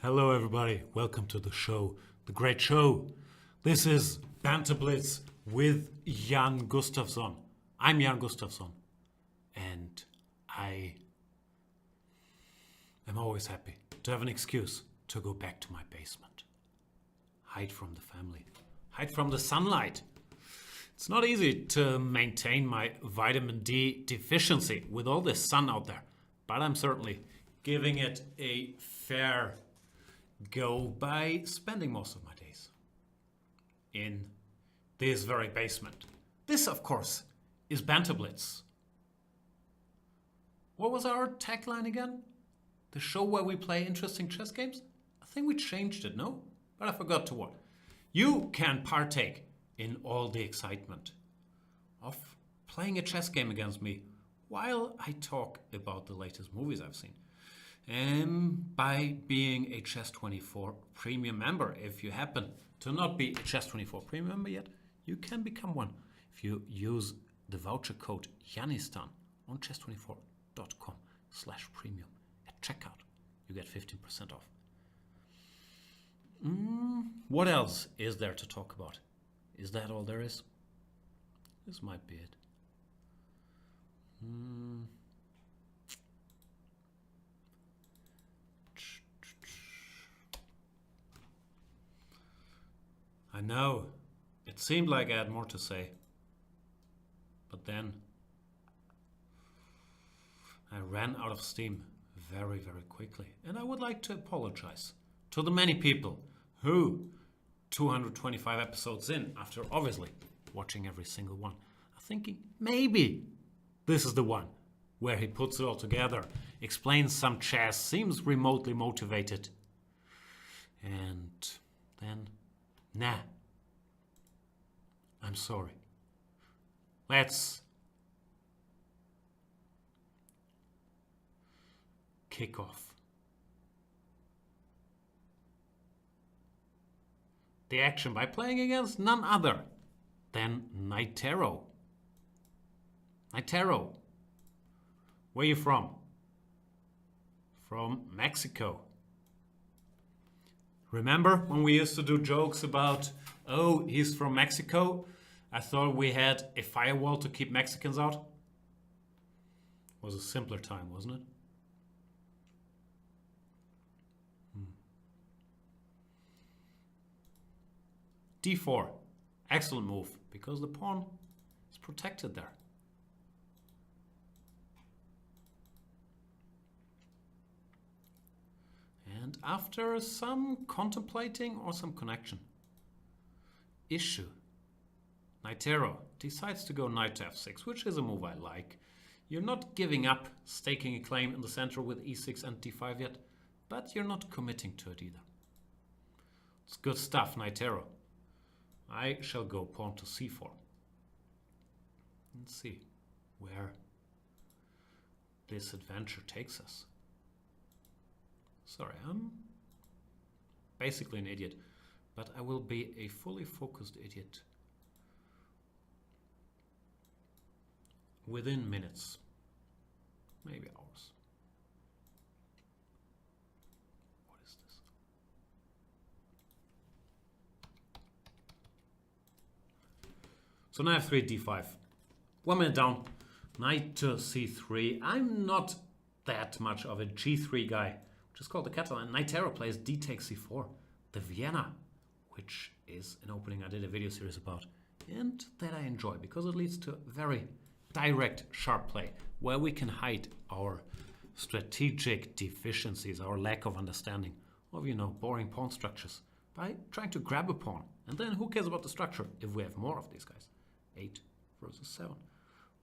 Hello everybody, welcome to the show, the great show. This is Banter Blitz with Jan Gustafsson. I'm Jan Gustafsson and I am always happy to have an excuse to go back to my basement. Hide from the family, hide from the sunlight. It's not easy to maintain my vitamin D deficiency with all this sun out there, but I'm certainly giving it a fair go by spending most of my days in this very basement. This, of course, is Banter Blitz. What was our tagline again? The show where we play interesting chess games? I think we changed it, no? But I forgot to what. You can partake in all the excitement of playing a chess game against me while I talk about the latest movies I've seen. By being a Chess24 premium member. If you happen to not be a Chess24 premium member yet, you can become one if you use the voucher code Janistan on chess24.com/premium at checkout. You get 15% off. What else is there to talk about? Is that all there is? This might be it. I know, it seemed like I had more to say, but then I ran out of steam very, very quickly. And I would like to apologize to the many people who, 225 episodes in, after obviously watching every single one, are thinking maybe this is the one where he puts it all together, explains some chess, seems remotely motivated, and then, nah, I'm sorry. Let's kick off the action by playing against none other than Naitero. Naitero, where are you from? From Mexico. Remember when we used to do jokes about, oh, he's from Mexico? I thought we had a firewall to keep Mexicans out. It was a simpler time, wasn't it? D4, excellent move, because the pawn is protected there. And after some contemplating or some connection, issue, Naitero decides to go knight to f6, which is a move I like. You're not giving up staking a claim in the center with e6 and d5 yet, but you're not committing to it either. It's good stuff, Naitero. I shall go pawn to c4. Let's see where this adventure takes us. Sorry, I'm basically an idiot, but I will be a fully focused idiot within minutes, maybe hours. What is this? So now I have 3 d5. 1 minute down, knight to c3. I'm not that much of a g3 guy, which is called the Catalan. Naitero plays d takes c4, the Vienna, which is an opening I did a video series about, and that I enjoy because it leads to very direct, sharp play where we can hide our strategic deficiencies, our lack of understanding of, boring pawn structures by trying to grab a pawn. And then who cares about the structure if we have more of these guys? 8 versus 7.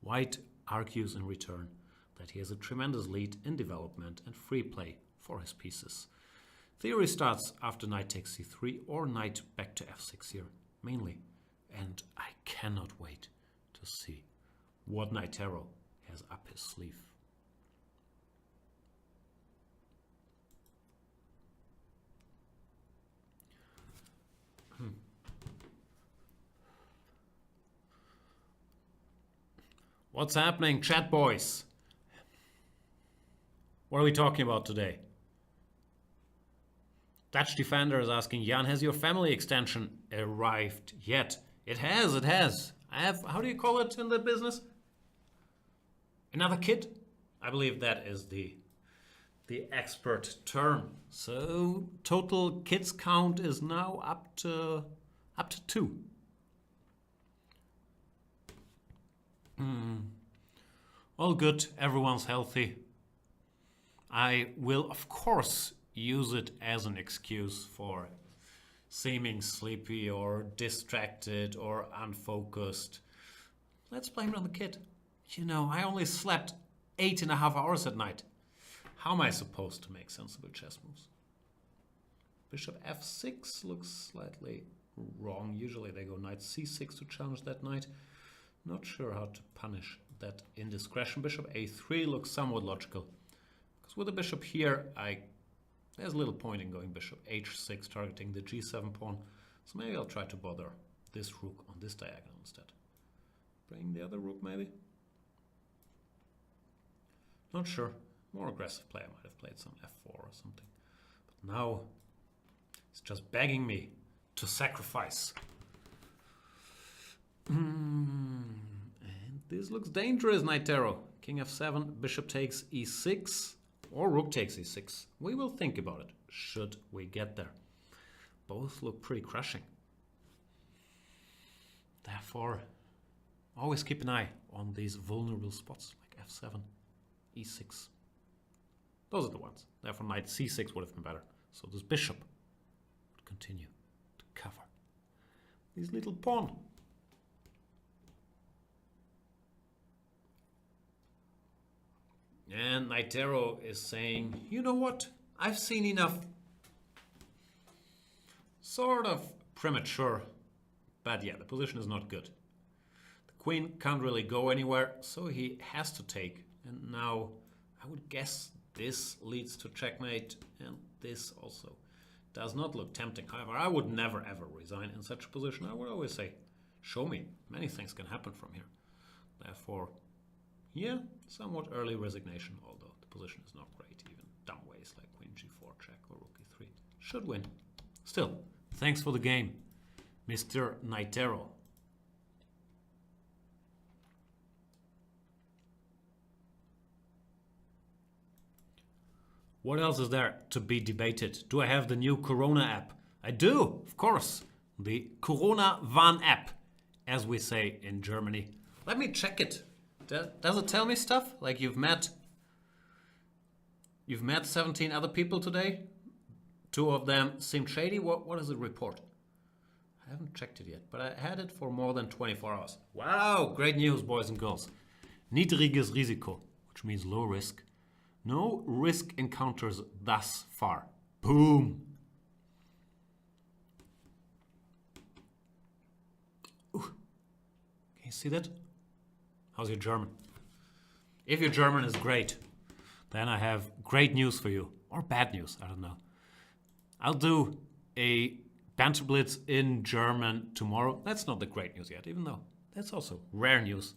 White argues in return that he has a tremendous lead in development and free play for his pieces. Theory starts after knight takes c3 or knight back to f6 here, mainly. And I cannot wait to see what Naitero has up his sleeve. What's happening, chat boys? What are we talking about today? Dutch defender is asking, Jan, has your family extension arrived yet? It has, it has. I have, how do you call it in the business? Another kid? I believe that is the expert term. So total kids count is now up to 2. All good, everyone's healthy. I will, of course, use it as an excuse for seeming sleepy or distracted or unfocused. Let's blame it on the kid. You know, I only slept 8.5 hours at night. How am I supposed to make sensible chess moves? Bishop f6 looks slightly wrong. Usually they go knight c6 to challenge that knight. Not sure how to punish that indiscretion. Bishop a3 looks somewhat logical. Because with the bishop here, there's little point in going bishop h6, targeting the g7 pawn. So maybe I'll try to bother this rook on this diagonal instead. Bring the other rook maybe? Not sure. More aggressive player might have played some f4 or something. But now he's just begging me to sacrifice. And this looks dangerous, Naitero. King f7, bishop takes e6, or rook takes e6. We will think about it, should we get there. Both look pretty crushing. Therefore, always keep an eye on these vulnerable spots, like f7, e6. Those are the ones. Therefore, knight c6 would have been better. So this bishop would continue to cover this little pawn. And Naitero is saying, you know what? I've seen enough. Sort of premature. But yeah, the position is not good. The queen can't really go anywhere, so he has to take. And now I would guess this leads to checkmate, and this also does not look tempting. However, I would never ever resign in such a position. I would always say, show me. Many things can happen from here. Therefore, yeah, somewhat early resignation, although the position is not great. Even dumb ways like queen g4 check or rook e3 should win. Still, thanks for the game, Mr. Naitero. What else is there to be debated? Do I have the new Corona app? I do, of course. The Corona Warn app, as we say in Germany. Let me check it. Does it tell me stuff? Like you've met 17 other people today? 2 of them seemed shady. What does it report? I haven't checked it yet, but I had it for more than 24 hours. Wow, great news, boys and girls. Niedriges Risiko, which means low risk. No risk encounters thus far. Boom. Ooh. Can you see that? How's your German? If your German is great, then I have great news for you. Or bad news, I don't know. I'll do a Banter Blitz in German tomorrow. That's not the great news yet, even though that's also rare news.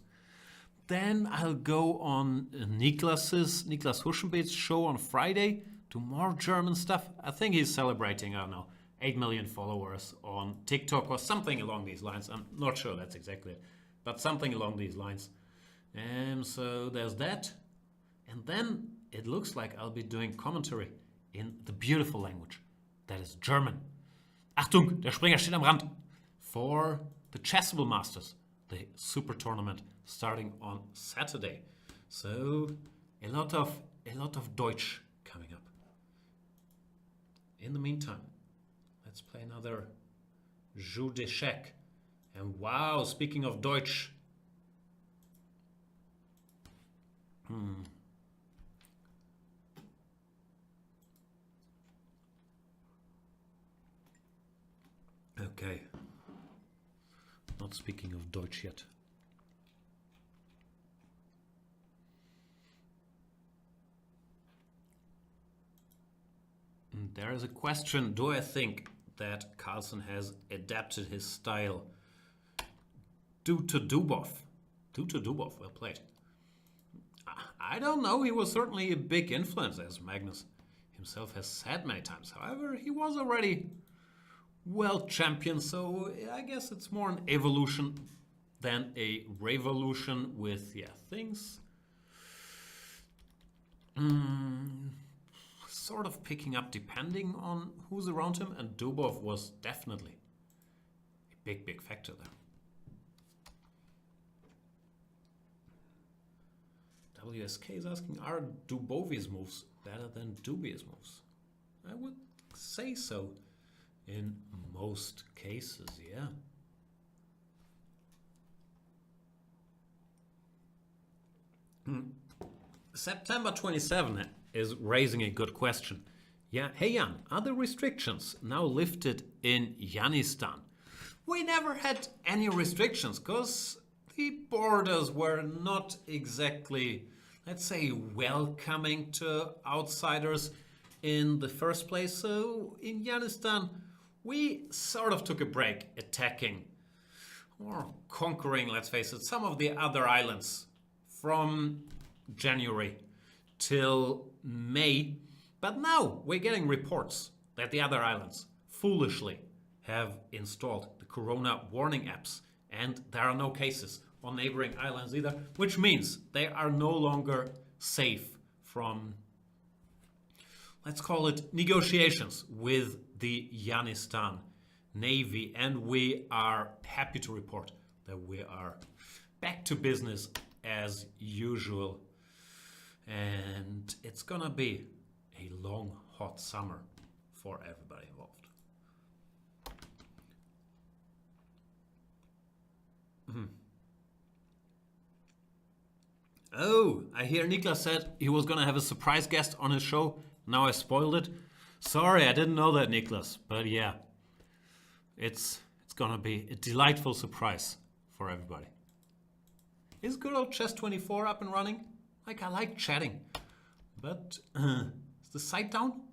Then I'll go on Niklas Huschenbeet's show on Friday. Do more German stuff. I think he's celebrating, I don't know, 8 million followers on TikTok or something along these lines. I'm not sure that's exactly it, but something along these lines. So there's that. And then it looks like I'll be doing commentary in the beautiful language that is German. Achtung, der Springer steht am Rand. For the Chessable Masters, the super tournament starting on Saturday. So a lot of Deutsch coming up. In the meantime, let's play another Jeu d'échecs. And wow, speaking of Deutsch. Okay. Not speaking of Deutsch yet. There is a question, do I think that Carlsen has adapted his style due to Dubov? Due to Dubov, well played. I don't know, he was certainly a big influence, as Magnus himself has said many times. However, he was already world champion, so I guess it's more an evolution than a revolution with, things sort of picking up depending on who's around him, and Dubov was definitely a big factor there. WSK is asking, are Dubovi's moves better than Dubious moves? I would say so in most cases, yeah. September 27 is raising a good question. Yeah, hey Jan, are the restrictions now lifted in Yanistan? We never had any restrictions because the borders were not exactly, let's say, welcoming to outsiders in the first place. So in Yanistan, we sort of took a break attacking or conquering, let's face it, some of the other islands from January till May. But now we're getting reports that the other islands foolishly have installed the Corona warning apps, and there are no cases on neighboring islands either, which means they are no longer safe from, let's call it, negotiations with the Yanistan Navy. And we are happy to report that we are back to business as usual. And it's gonna be a long, hot summer for everybody involved. Oh, I hear Niklas said he was gonna have a surprise guest on his show. Now I spoiled it. Sorry, I didn't know that, Niklas. But yeah, it's gonna be a delightful surprise for everybody. Is good old Chess24 up and running? Like, I like chatting. But is the site down?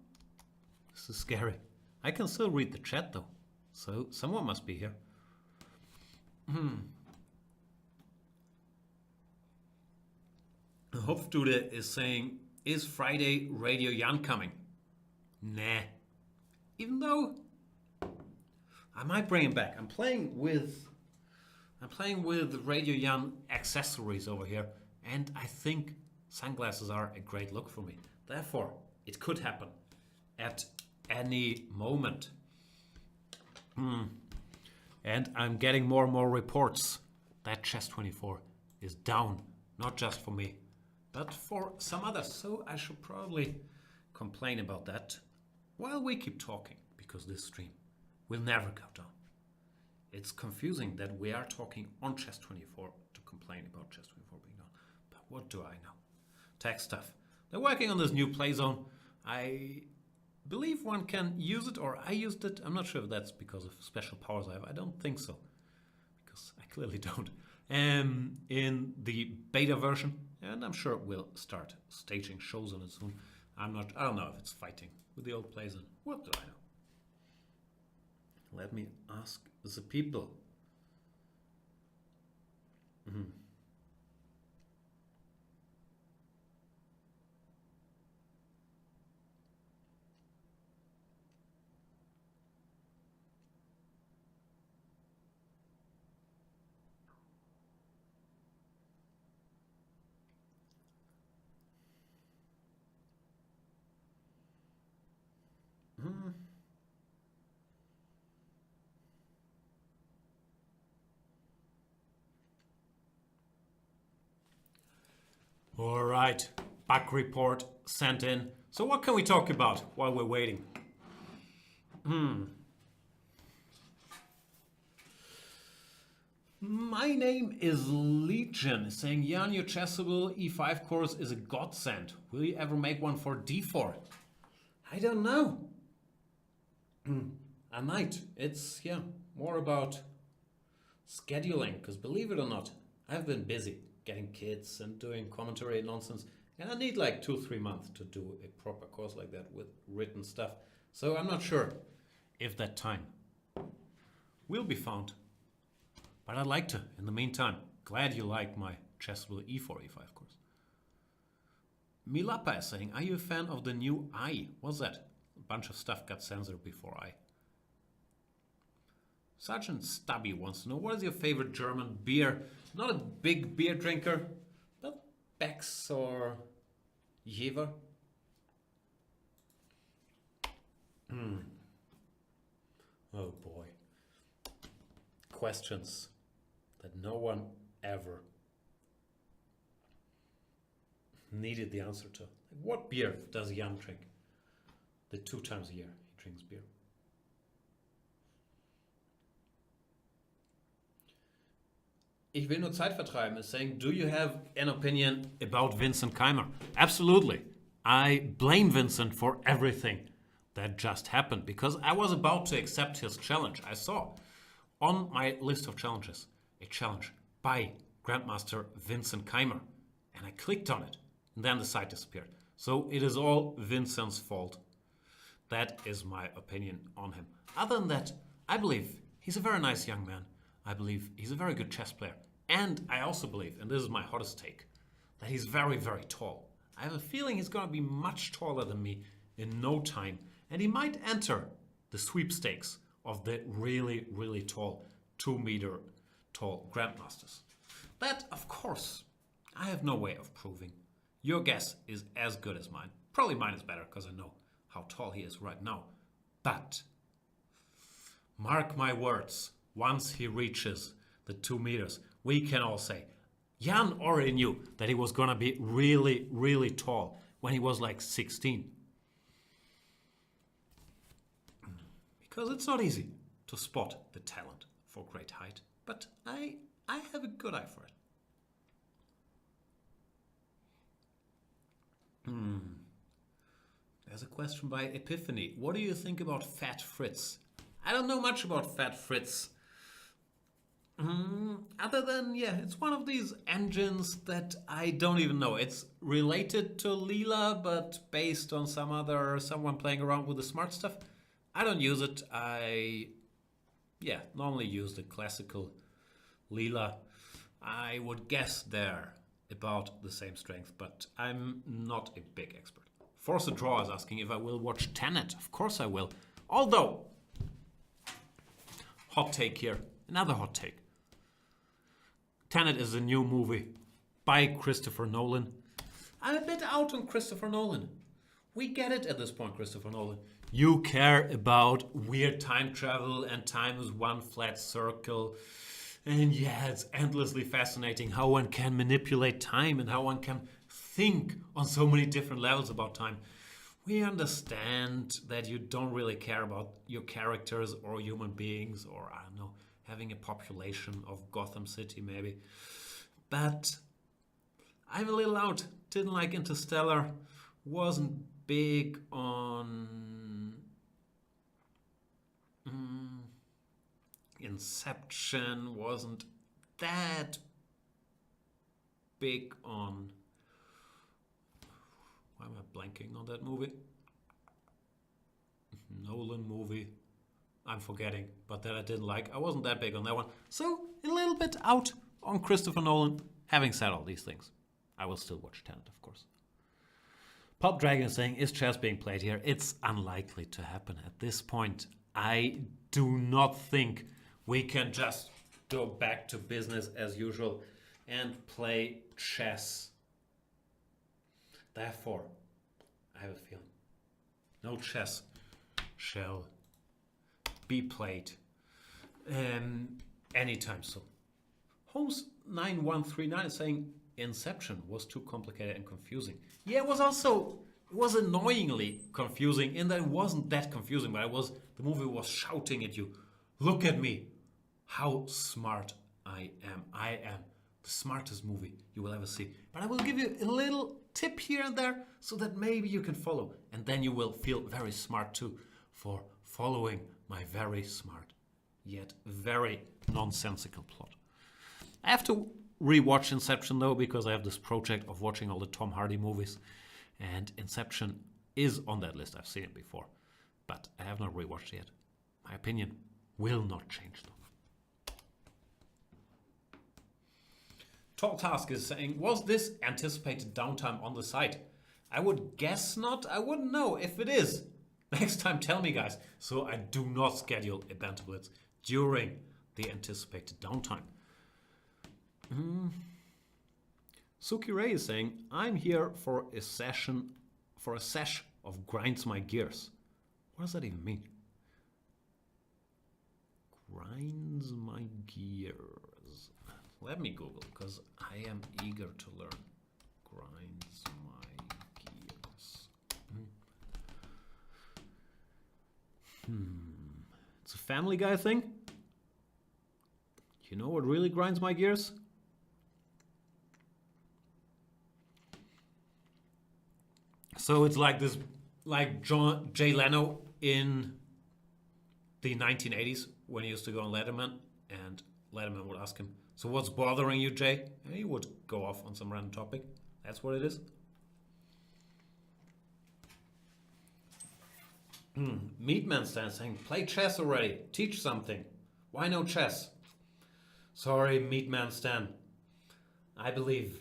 This is scary. I can still read the chat though. So someone must be here. Hofdude is saying, is Friday Radio Jan coming? Nah. Even though I might bring him back. I'm playing with Radio Jan accessories over here, and I think sunglasses are a great look for me. Therefore, it could happen at any moment. And I'm getting more and more reports that Chess24 is down, not just for me, but for some others. So I should probably complain about that while we keep talking, because this stream will never go down. It's confusing that we are talking on Chess24 to complain about Chess24 being down. But what do I know? Tech stuff. They're working on this new play zone. I believe one can use it, or I used it. I'm not sure if that's because of special powers I have. I don't think so, because I clearly don't. In the beta version, and I'm sure we'll start staging shows on it soon. I don't know if it's fighting with the old play zone. What do I know? Let me ask the people. All right, bug report sent in. So what can we talk about while we're waiting? My name is Legion, saying, Jan, your Chessable E5 course is a godsend. Will you ever make one for D4? I don't know. I might. It's, more about scheduling, because believe it or not, I've been busy getting kids and doing commentary and nonsense, and I need like 2-3 months to do a proper course like that with written stuff. So I'm not sure if that time will be found, but I'd like to. In the meantime, glad you like my Chessable E4 E5 course. Milapa is saying, are you a fan of the new I? What's that? A bunch of stuff got censored before I. Sergeant Stubby wants to know, what is your favorite German beer? Not a big beer drinker, but Beck's or Jever. Oh boy. Questions that no one ever needed the answer to. What beer does Jan drink? The 2 times a year he drinks beer. Ich will nur Zeit vertreiben is saying, do you have an opinion about Vincent Keymer? Absolutely. I blame Vincent for everything that just happened because I was about to accept his challenge. I saw on my list of challenges a challenge by Grandmaster Vincent Keymer, and I clicked on it, and then the site disappeared. So it is all Vincent's fault. That is my opinion on him. Other than that, I believe he's a very nice young man. I believe he's a very good chess player. And I also believe, and this is my hottest take, that he's very, very tall. I have a feeling he's going to be much taller than me in no time. And he might enter the sweepstakes of the really, really tall, 2-meter tall grandmasters. That, of course, I have no way of proving. Your guess is as good as mine. Probably mine is better because I know how tall he is right now. But mark my words, once he reaches the 2 meters, we can all say, Jan already knew that he was going to be really, really tall when he was like 16. Because it's not easy to spot the talent for great height. But I have a good eye for it. There's a question by Epiphany. What do you think about Fat Fritz? I don't know much about Fat Fritz. Other than, it's one of these engines that I don't even know. It's related to Leela, but based on someone playing around with the smart stuff. I don't use it. I normally use the classical Leela. I would guess they're about the same strength, but I'm not a big expert. Force a Draw is asking if I will watch Tenet. Of course I will. Although, hot take here. Another hot take. Tenet is a new movie by Christopher Nolan. I'm a bit out on Christopher Nolan. We get it at this point, Christopher Nolan. You care about weird time travel and time is one flat circle. And it's endlessly fascinating how one can manipulate time and how one can think on so many different levels about time. We understand that you don't really care about your characters or human beings or, I don't know, having a population of Gotham City maybe. But I'm a little out. Didn't like Interstellar. Wasn't big on Inception. Wasn't that big on... Why am I blanking on that movie? Nolan movie. I'm forgetting, but that I didn't like. I wasn't that big on that one. So, a little bit out on Christopher Nolan. Having said all these things, I will still watch Tenet, of course. Pop Dragon is saying, is chess being played here? It's unlikely to happen at this point. I do not think we can just go back to business as usual and play chess. Therefore, I have a feeling no chess shall be played anytime soon. Holmes 9139 is saying Inception was too complicated and confusing. Yeah, it was annoyingly confusing in that it wasn't that confusing, but the movie was shouting at you, look at me, how smart I am. I am the smartest movie you will ever see. But I will give you a little tip here and there so that maybe you can follow. And then you will feel very smart too for following my very smart yet very nonsensical plot. I have to rewatch Inception though, because I have this project of watching all the Tom Hardy movies, and Inception is on that list. I've seen it before, but I have not rewatched it yet. My opinion will not change though. Tall Task is saying, was this anticipated downtime on the site? I would guess not. I wouldn't know if it is. Next time, tell me, guys. So I do not schedule a Banter Blitz during the anticipated downtime. Suki Ray is saying, I'm here for a sesh of grinds my gears. What does that even mean? Grinds my gears. Let me Google, because I am eager to learn. Grinds my gears. It's a Family Guy thing? You know what really grinds my gears? So it's like this, like Jay Leno in the 1980s when he used to go on Letterman, and Letterman would ask him, so what's bothering you, Jay? And he would go off on some random topic. That's what it is. Meatman Stan saying, play chess already. Teach something. Why no chess? Sorry, Meatman Stan. I believe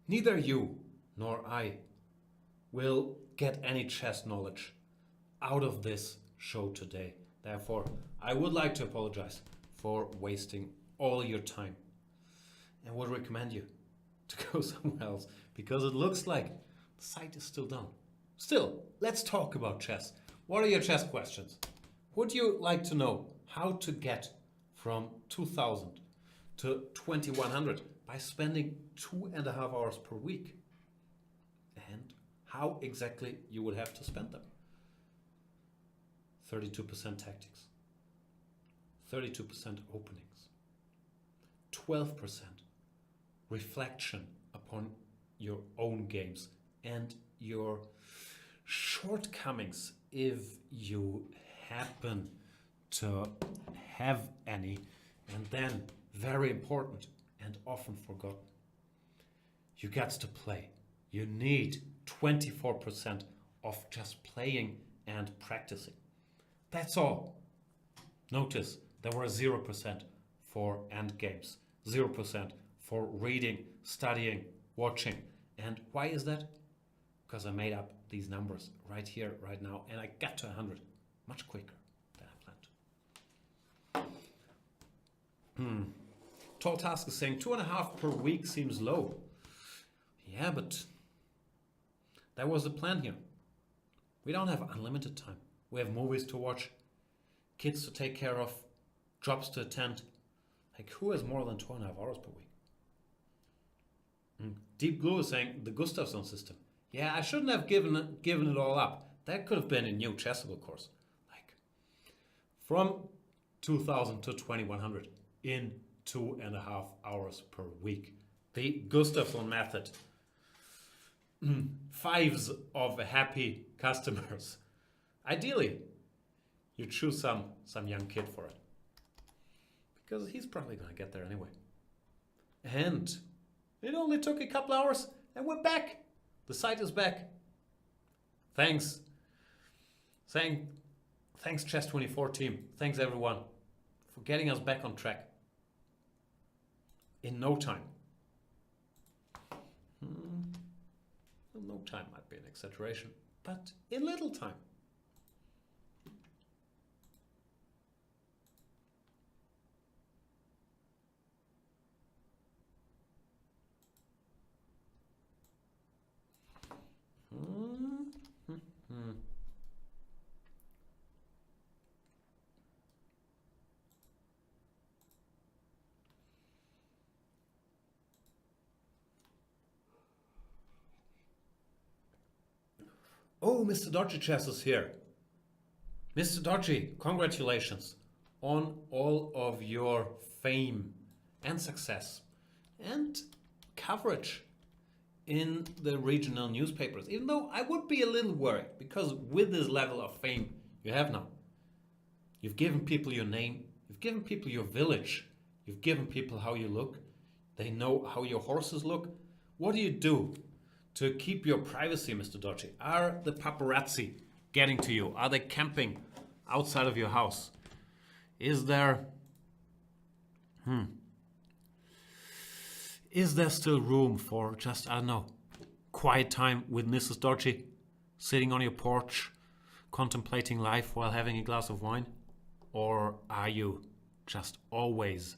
neither you nor I will get any chess knowledge out of this show today. Therefore, I would like to apologize for wasting all your time and would recommend you to go somewhere else, because it looks like the site is still down. Still, let's talk about chess. What are your chess questions? Would you like to know how to get from 2000 to 2100 by spending 2.5 hours per week? And how exactly you would have to spend them? 32% tactics, 32% openings, 12% reflection upon your own games and your shortcomings if you happen to have any. And then, very important and often forgotten, you got to play. You need 24% of just playing and practicing. That's all. Notice there were 0% for end games, 0% for reading, studying, watching. And why is that? Because I made up these numbers right here, right now, and I got to 100 much quicker than I planned. Tall Task is saying 2.5 per week seems low. Yeah, but that was the plan here. We don't have unlimited time. We have movies to watch, kids to take care of, jobs to attend. Like, who has more than 2.5 hours per week? Deep Blue is saying the Gustafsson system. Yeah, I shouldn't have given it all up. That could have been a new Chessable course. Like, from 2000 to 2100 in 2.5 hours per week. The Gustafsson method. Fives of happy customers. Ideally, you choose some young kid for it, because he's probably going to get there anyway. And it only took a couple hours and we're back. The site is back. Thanks. Thanks Chess24 team. Thanks everyone for getting us back on track. In no time. No time might be an exaggeration, but in little time. Oh, Mr. Dodgy Chess is here. Mr. Dodgy, congratulations on all of your fame and success and coverage in the regional newspapers. Even though I would be a little worried, because with this level of fame you have now, you've given people your name, you've given people your village, you've given people how you look, they know how your horses look. What do you do to keep your privacy, Mr. Dodgy? Are the paparazzi getting to you? Are they camping outside of your house? Is there still room for just, I don't know, quiet time with Mrs. Dodgy, sitting on your porch, contemplating life while having a glass of wine? Or are you just always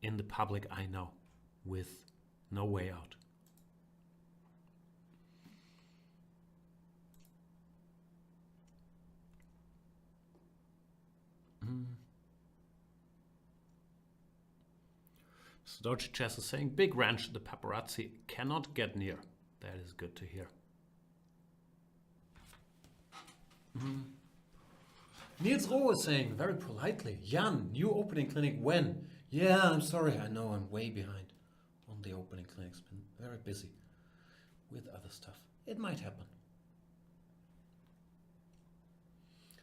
in the public eye now with no way out? So Dodgy Chess is saying, big ranch, the paparazzi cannot get near. That is good to hear. Niels Rowe is saying, very politely, Jan, new opening clinic when? Yeah, I'm sorry, I know I'm way behind on the opening clinics. Been very busy with other stuff. It might happen.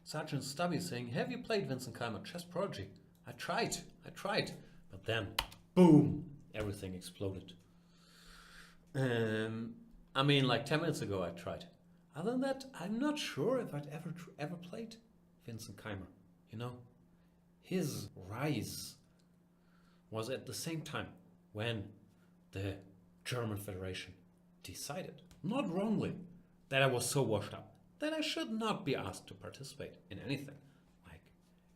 Sergeant Stubby is saying, have you played Vincent Keymer Chess Prodigy? I tried. But then, boom, everything exploded. I mean, like 10 minutes ago I tried. Other than that, I'm not sure if I'd ever played Vincent Keymer. You know, his rise was at the same time when the German Federation decided, not wrongly, that I was so washed up that I should not be asked to participate in anything like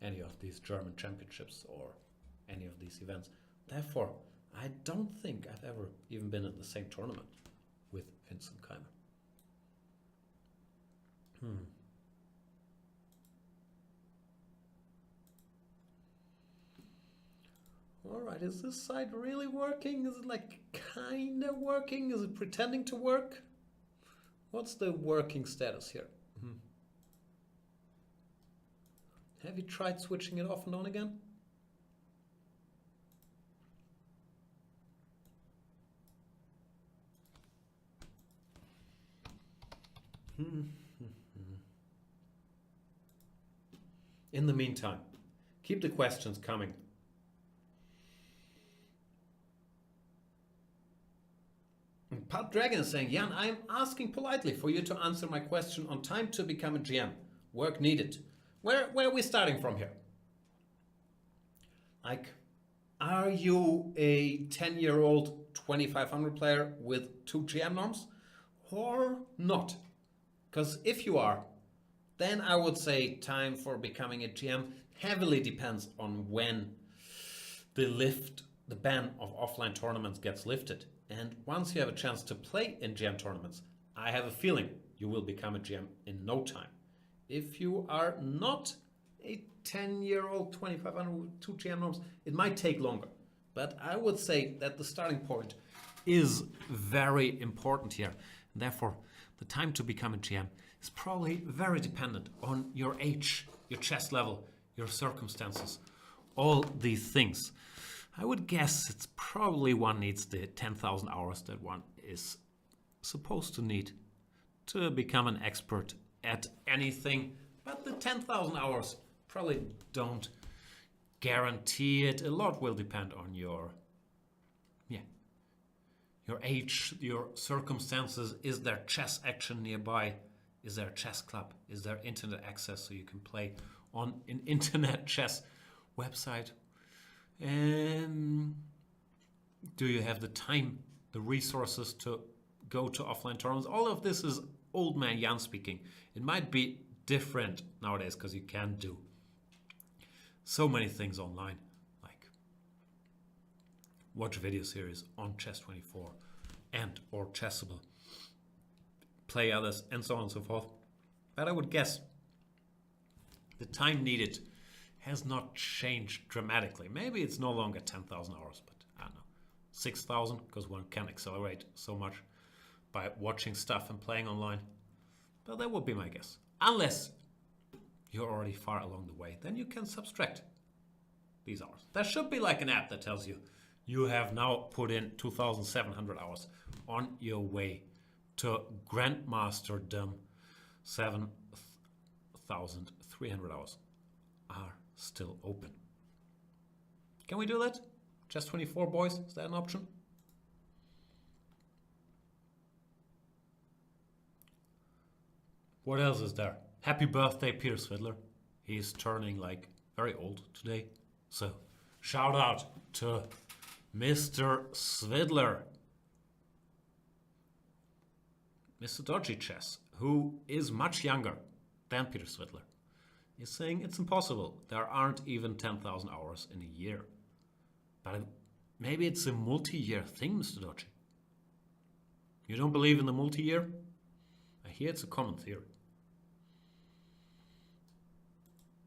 any of these German championships or any of these events. Therefore, I don't think I've ever even been in the same tournament with Vincent Keymer. Alright, is this site really working? Is it like kinda working? Is it pretending to work? What's the working status here? Have you tried switching it off and on again? In the meantime, keep the questions coming. Pulp Dragon is saying, Jan, I'm asking politely for you to answer my question on time to become a GM. Work needed. Where are we starting from here? Like, are you a 10-year-old 2500 player with 2 GM norms or not? Because if you are, then I would say time for becoming a GM heavily depends on when the ban of offline tournaments gets lifted. And once you have a chance to play in GM tournaments, I have a feeling you will become a GM in no time. If you are not a 10-year-old 2500 with 2 GM norms, it might take longer. But I would say that the starting point is very important here. Therefore, the time to become a GM is probably very dependent on your age, your chess level, your circumstances, all these things. I would guess it's probably one needs the 10,000 hours that one is supposed to need to become an expert at anything. But the 10,000 hours probably don't guarantee it. A lot will depend on your age, your circumstances. Is there chess action nearby? Is there a chess club? Is there internet access so you can play on an internet chess website? Do you have the time, the resources to go to offline tournaments? All of this is old man Jan speaking. It might be different nowadays because you can do so many things online, like watch video series on Chess24 and or Chessable, play others, and so on and so forth. But I would guess the time needed has not changed dramatically. Maybe it's no longer 10,000 hours, but I don't know, 6,000, because one can accelerate so much by watching stuff and playing online. But that would be my guess. Unless you're already far along the way, then you can subtract these hours. There should be like an app that tells you you have now put in 2,700 hours on your way to Grandmasterdom. 7,300 hours are still open. Can we do that? Chess24 boys, is that an option? What else is there? Happy birthday, Peter Svidler. He's turning like very old today. So shout out to Mr. Svidler. Mr. Dodgy Chess, who is much younger than Peter Swittler, is saying it's impossible. There aren't even 10,000 hours in a year. But maybe it's a multi-year thing, Mr. Dodgy. You don't believe in the multi-year? I hear it's a common theory.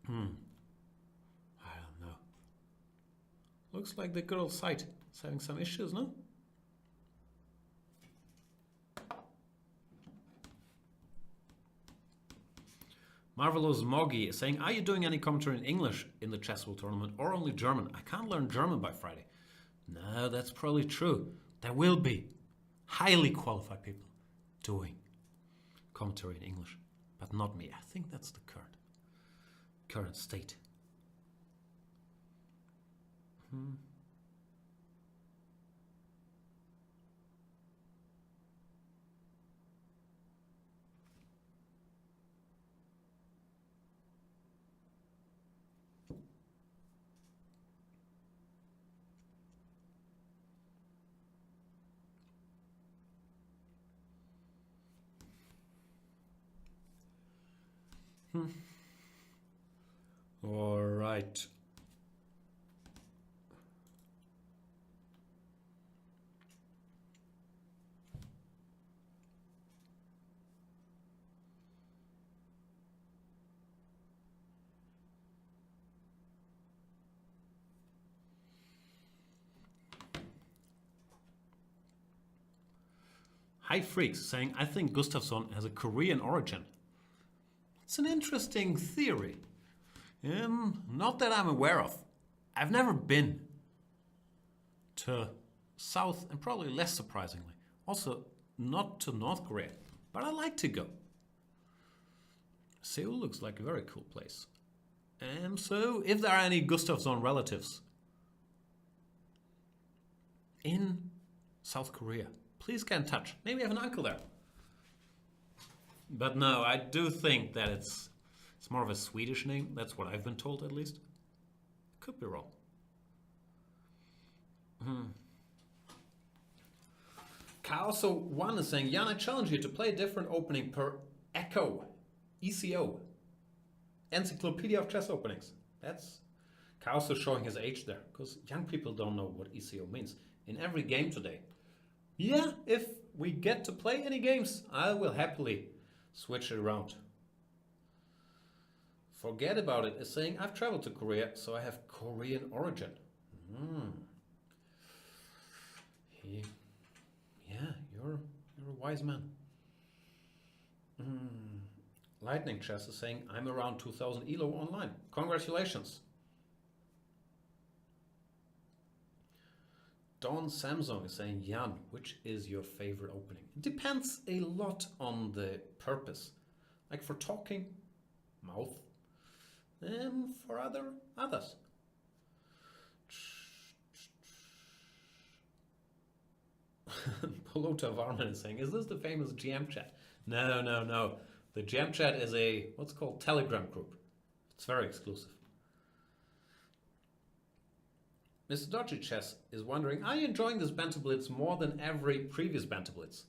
I don't know. Looks like the good old site is having some issues, no? Marvelous Moggy is saying, are you doing any commentary in English in the Chess World Tournament or only German? I can't learn German by Friday. No, that's probably true. There will be highly qualified people doing commentary in English, but not me. I think that's the current state. All right. Hi Freaks saying, I think Gustafsson has a Korean origin. It's an interesting theory. Not that I'm aware of. I've never been to South, and probably less surprisingly, also not to North Korea, but I like to go. Seoul looks like a very cool place. And so, if there are any Gustafsson relatives in South Korea, please get in touch. Maybe I have an uncle there. But no, I do think that it's more of a Swedish name. That's what I've been told, at least. Could be wrong. Chaoso1 is saying, Jan, I challenge you to play a different opening per ECO. ECO. Encyclopedia of Chess Openings. That's Chaoso showing his age there, because young people don't know what ECO means. In every game today. Yeah, if we get to play any games, I will happily switch it around. Forget about it is saying, I've traveled to Korea, so I have Korean origin. Yeah, you're a wise man. Lightning Chess is saying, I'm around 2000 ELO online. Congratulations. Don Samsung is saying, Jan, which is your favorite opening? It depends a lot on the purpose. Like for talking, mouth, and for others. Polota Varman is saying, is this the famous GM chat? No. The GM chat is a, what's called Telegram group. It's very exclusive. Mr. Dodgy Chess is wondering, are you enjoying this Banter Blitz more than every previous Banter Blitz?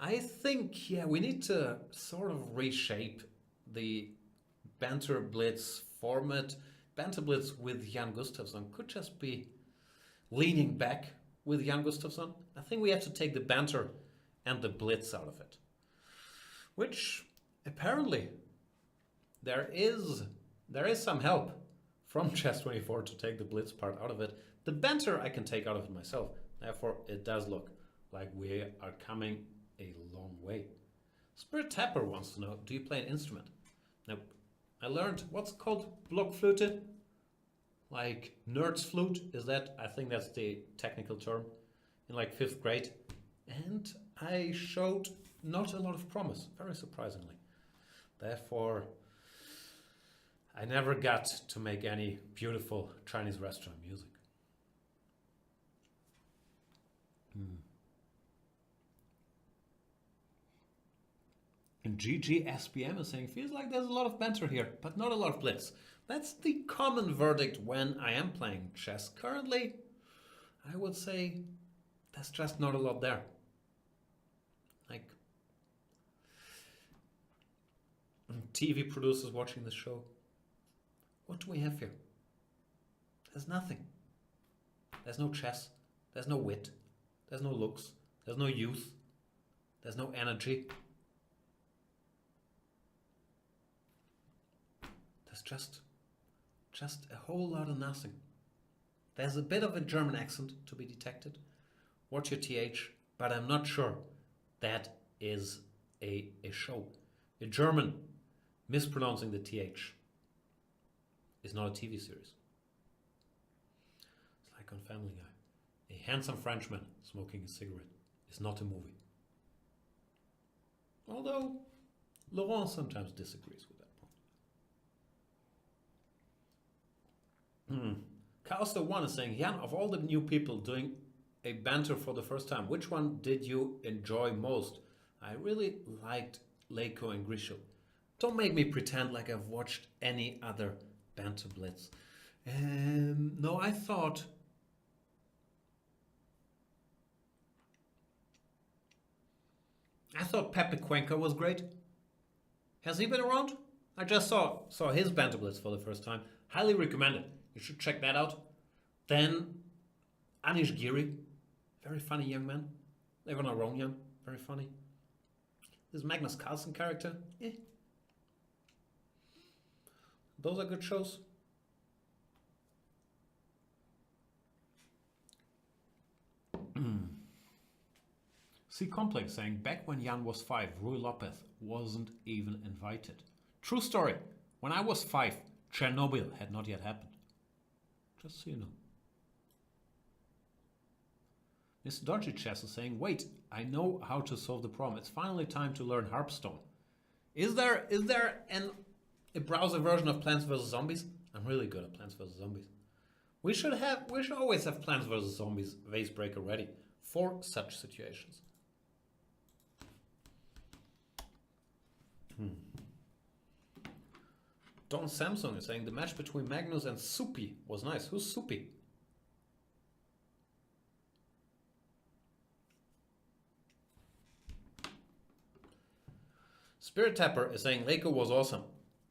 I think, yeah, we need to sort of reshape the Banter Blitz format. Banter Blitz with Jan Gustafsson could just be leaning back with Jan Gustafsson. I think we have to take the banter and the blitz out of it. Which, apparently, there is some help from Chess24 to take the blitz part out of it. The banter I can take out of it myself. Therefore, it does look like we are coming a long way. Spirit Tapper wants to know, do you play an instrument? Nope. I learned what's called Blockflöte. Like nerd's flute, is that? I think that's the technical term. In like 5th grade. And I showed not a lot of promise, very surprisingly. Therefore, I never got to make any beautiful Chinese restaurant music. And GGSBM is saying, feels like there's a lot of banter here, but not a lot of blitz. That's the common verdict when I am playing chess. Currently, I would say there's just not a lot there. Like, TV producers watching this show. What do we have here? There's nothing. There's no chess. There's no wit. There's no looks. There's no youth. There's no energy. There's just a whole lot of nothing. There's a bit of a German accent to be detected. Watch your TH, but I'm not sure that is a show. A German mispronouncing the TH is not a TV series. It's like on Family Guy. A handsome Frenchman smoking a cigarette is not a movie. Although Laurent sometimes disagrees with that point. Chaoster 1 is saying, Jan, of all the new people doing a banter for the first time, which one did you enjoy most? I really liked Leiko and Grisho. Don't make me pretend like I've watched any other Banter Blitz. No, I thought Pepe Cuenca was great. Has he been around? I just saw his Banter Blitz for the first time. Highly recommend it. You should check that out. Then Anish Giri, very funny young man. Evan Aronian, very funny. This Magnus Carlsen character, Those are good shows. C Complex saying, back when Jan was 5, Rui Lopez wasn't even invited. True story. When I was 5, Chernobyl had not yet happened. Just so you know. Mr. Dodgy Chess is saying, wait, I know how to solve the problem. It's finally time to learn Hearthstone. Is there a browser version of Plants vs. Zombies? I'm really good at Plants vs. Zombies. We should always have Plants vs. Zombies Vacebreaker ready for such situations. Don Samsung is saying the match between Magnus and Soupy was nice. Who's Soupy? Spirit Tapper is saying Leiko was awesome.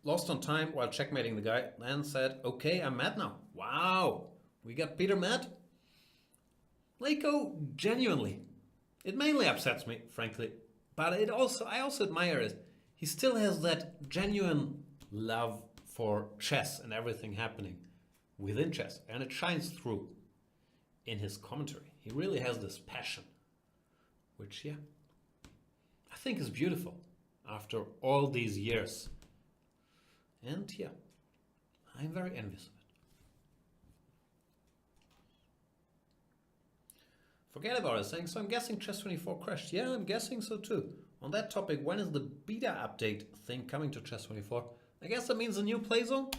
Lost on time while checkmating the guy. Then said, okay, I'm mad now. Wow. We got Peter mad? Leiko, genuinely. It mainly upsets me, frankly. But I also admire it. He still has that genuine love for chess and everything happening within chess. And it shines through in his commentary. He really has this passion. Which, I think is beautiful after all these years. And I'm very envious of it. Forget about it, saying, so I'm guessing Chess24 crashed. Yeah, I'm guessing so too. On that topic, when is the beta update thing coming to Chess24? I guess that means a new play zone?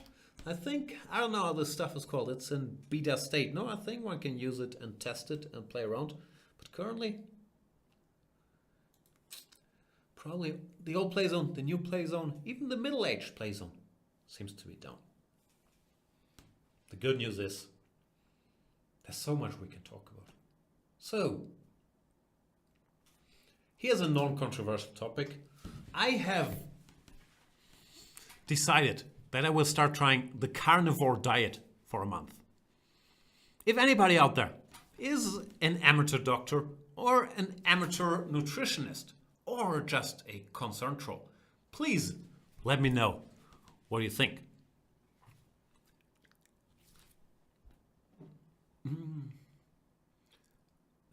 I don't know how this stuff is called. It's in beta state. No, I think one can use it and test it and play around. But currently, probably the old play zone, the new play zone, even the middle-aged play zone seems to be down. The good news is there's so much we can talk about. So, here's a non-controversial topic. I have decided that I will start trying the carnivore diet for a month. If anybody out there is an amateur doctor or an amateur nutritionist or just a concerned troll, please let me know what do you think.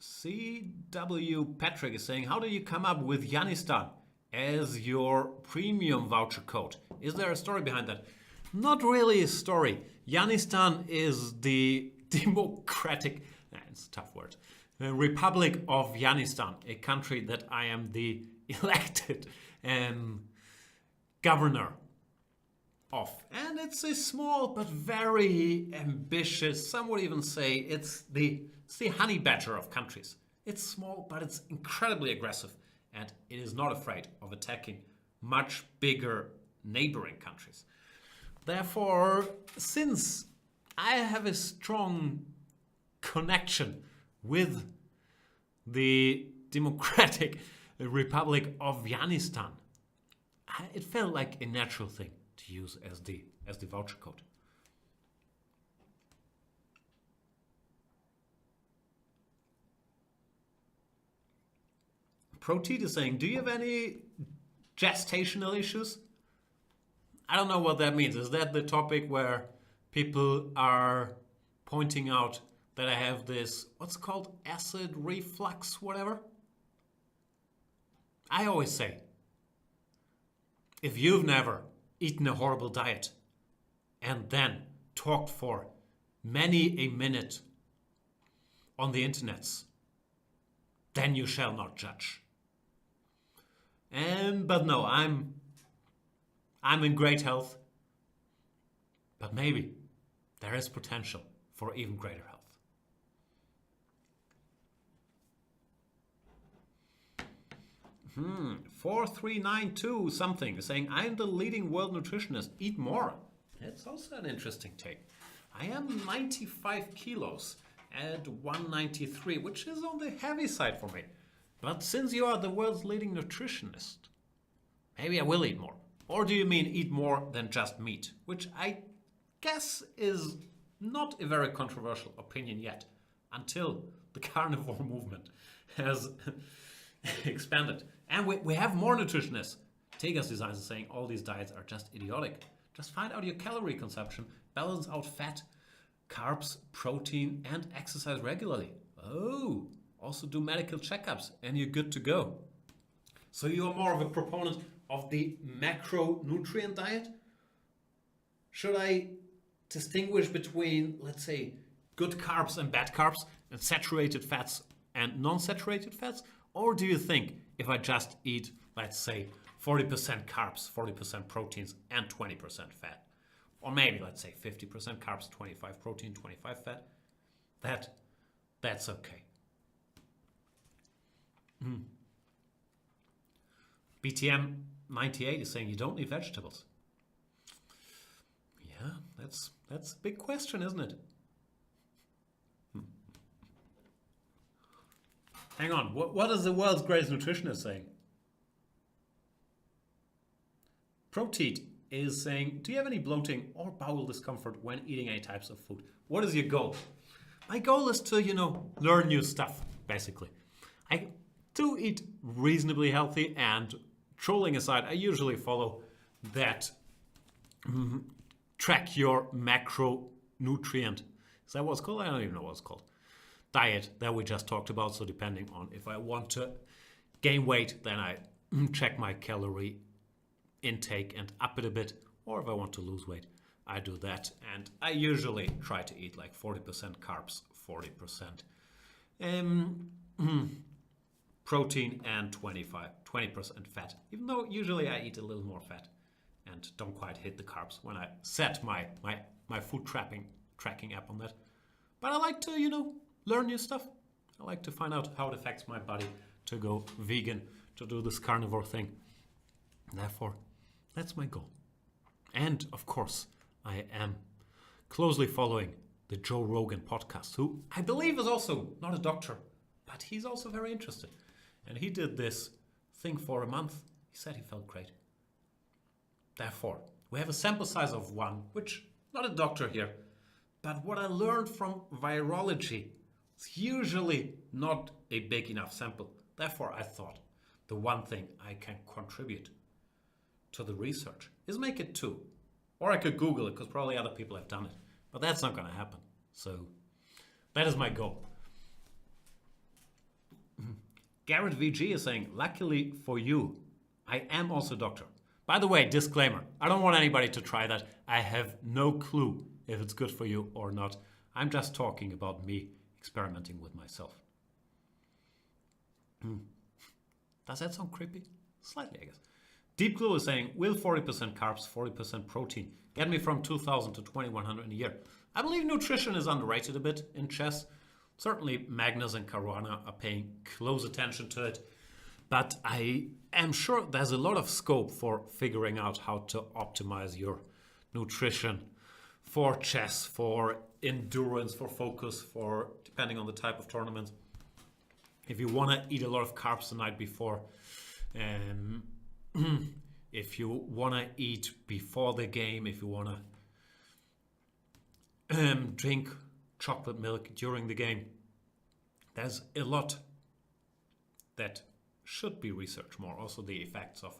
CW Patrick is saying, how do you come up with Yanistan as your premium voucher code? Is there a story behind that? Not really a story. Yanistan is the democratic, it's a tough word, the Republic of Yanistan, a country that I am the elected governor of. And it's a small but very ambitious, some would even say it's the honey badger of countries. It's small, but it's incredibly aggressive, and it is not afraid of attacking much bigger neighboring countries. Therefore, since I have a strong connection with the Democratic Republic of Yanistan, it felt like a natural thing to use as the voucher code. Protein is saying, do you have any gestational issues? I don't know what that means. Is that the topic where people are pointing out that I have this, what's it called, acid reflux, whatever? I always say, if you've never eaten a horrible diet and then talked for many a minute on the internets, then you shall not judge. But no, I'm in great health. But maybe there is potential for even greater health. Hmm, 4392 something is saying, I'm the leading world nutritionist. Eat more. That's also an interesting take. I am 95 kilos at 193, which is on the heavy side for me. But since you are the world's leading nutritionist, maybe I will eat more. Or do you mean eat more than just meat? Which I guess is not a very controversial opinion yet, until the carnivore movement has expanded. And we have more nutritionists. Tegas Designs is saying all these diets are just idiotic. Just find out your calorie consumption, balance out fat, carbs, protein, and exercise regularly. Oh, also do medical checkups and you're good to go. So you're more of a proponent of the macronutrient diet? Should I distinguish between, let's say, good carbs and bad carbs, and saturated fats and non-saturated fats? Or do you think if I just eat, let's say, 40% carbs, 40% proteins, and 20% fat, or maybe, let's say, 50% carbs, 25 protein, 25 fat, that's okay. BTM 98 is saying you don't need vegetables. Yeah, that's a big question, isn't it? Hang on, what is the world's greatest nutritionist saying? Protein is saying, do you have any bloating or bowel discomfort when eating any types of food? What is your goal? My goal is to, learn new stuff, basically. I do eat reasonably healthy, and trolling aside, I usually follow that track your macronutrient. Is that what it's called? I don't even know what it's called. Diet that we just talked about. So depending on if I want to gain weight, then I check my calorie intake and up it a bit. Or if I want to lose weight, I do that. And I usually try to eat like 40% carbs, 40% protein, and 20% fat. Even though usually I eat a little more fat and don't quite hit the carbs when I set my food tracking app on that. But I like to, learn new stuff. I like to find out how it affects my body to go vegan, to do this carnivore thing. Therefore, that's my goal. And of course, I am closely following the Joe Rogan podcast, who I believe is also not a doctor, but he's also very interested. And he did this thing for a month. He said he felt great. Therefore, we have a sample size of 1, which, not a doctor here, but what I learned from virology, it's usually not a big enough sample. Therefore, I thought the one thing I can contribute to the research is make it 2. Or I could Google it, because probably other people have done it. But that's not going to happen. So that is my goal. Garrett VG is saying, luckily for you, I am also a doctor. By the way, disclaimer, I don't want anybody to try that. I have no clue if it's good for you or not. I'm just talking about me experimenting with myself. Does that sound creepy? Slightly, I guess. Deep Glue is saying, will 40% carbs, 40% protein get me from 2,000 to 2,100 in a year? I believe nutrition is underrated a bit in chess. Certainly Magnus and Caruana are paying close attention to it. But I am sure there's a lot of scope for figuring out how to optimize your nutrition for chess, for endurance, for focus, for depending on the type of tournament. If you want to eat a lot of carbs the night before, if you want to eat before the game, if you want to drink chocolate milk during the game. There's a lot that should be researched more. Also the effects of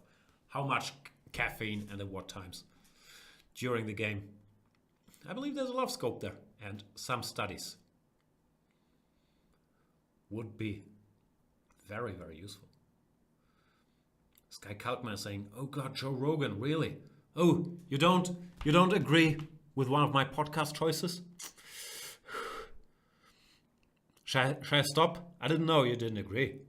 how much caffeine and at what times during the game. I believe there's a lot of scope there, and some studies would be very, very useful. Sky Kalkman is saying, "Oh God, Joe Rogan, really? Oh, you don't agree with one of my podcast choices? Shall I stop? I didn't know you didn't agree."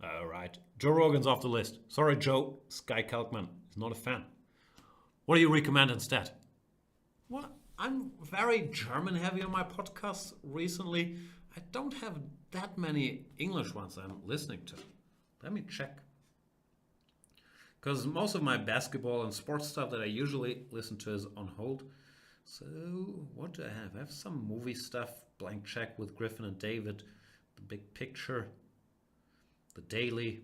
All right, Joe Rogan's off the list. Sorry, Joe. Sky Kalkman is not a fan. What do you recommend instead? Well, I'm very German heavy on my podcasts recently. I don't have that many English ones I'm listening to. Let me check. Because most of my basketball and sports stuff that I usually listen to is on hold. So what do I have? I have some movie stuff. Blank Check with Griffin and David. The Big Picture. The Daily.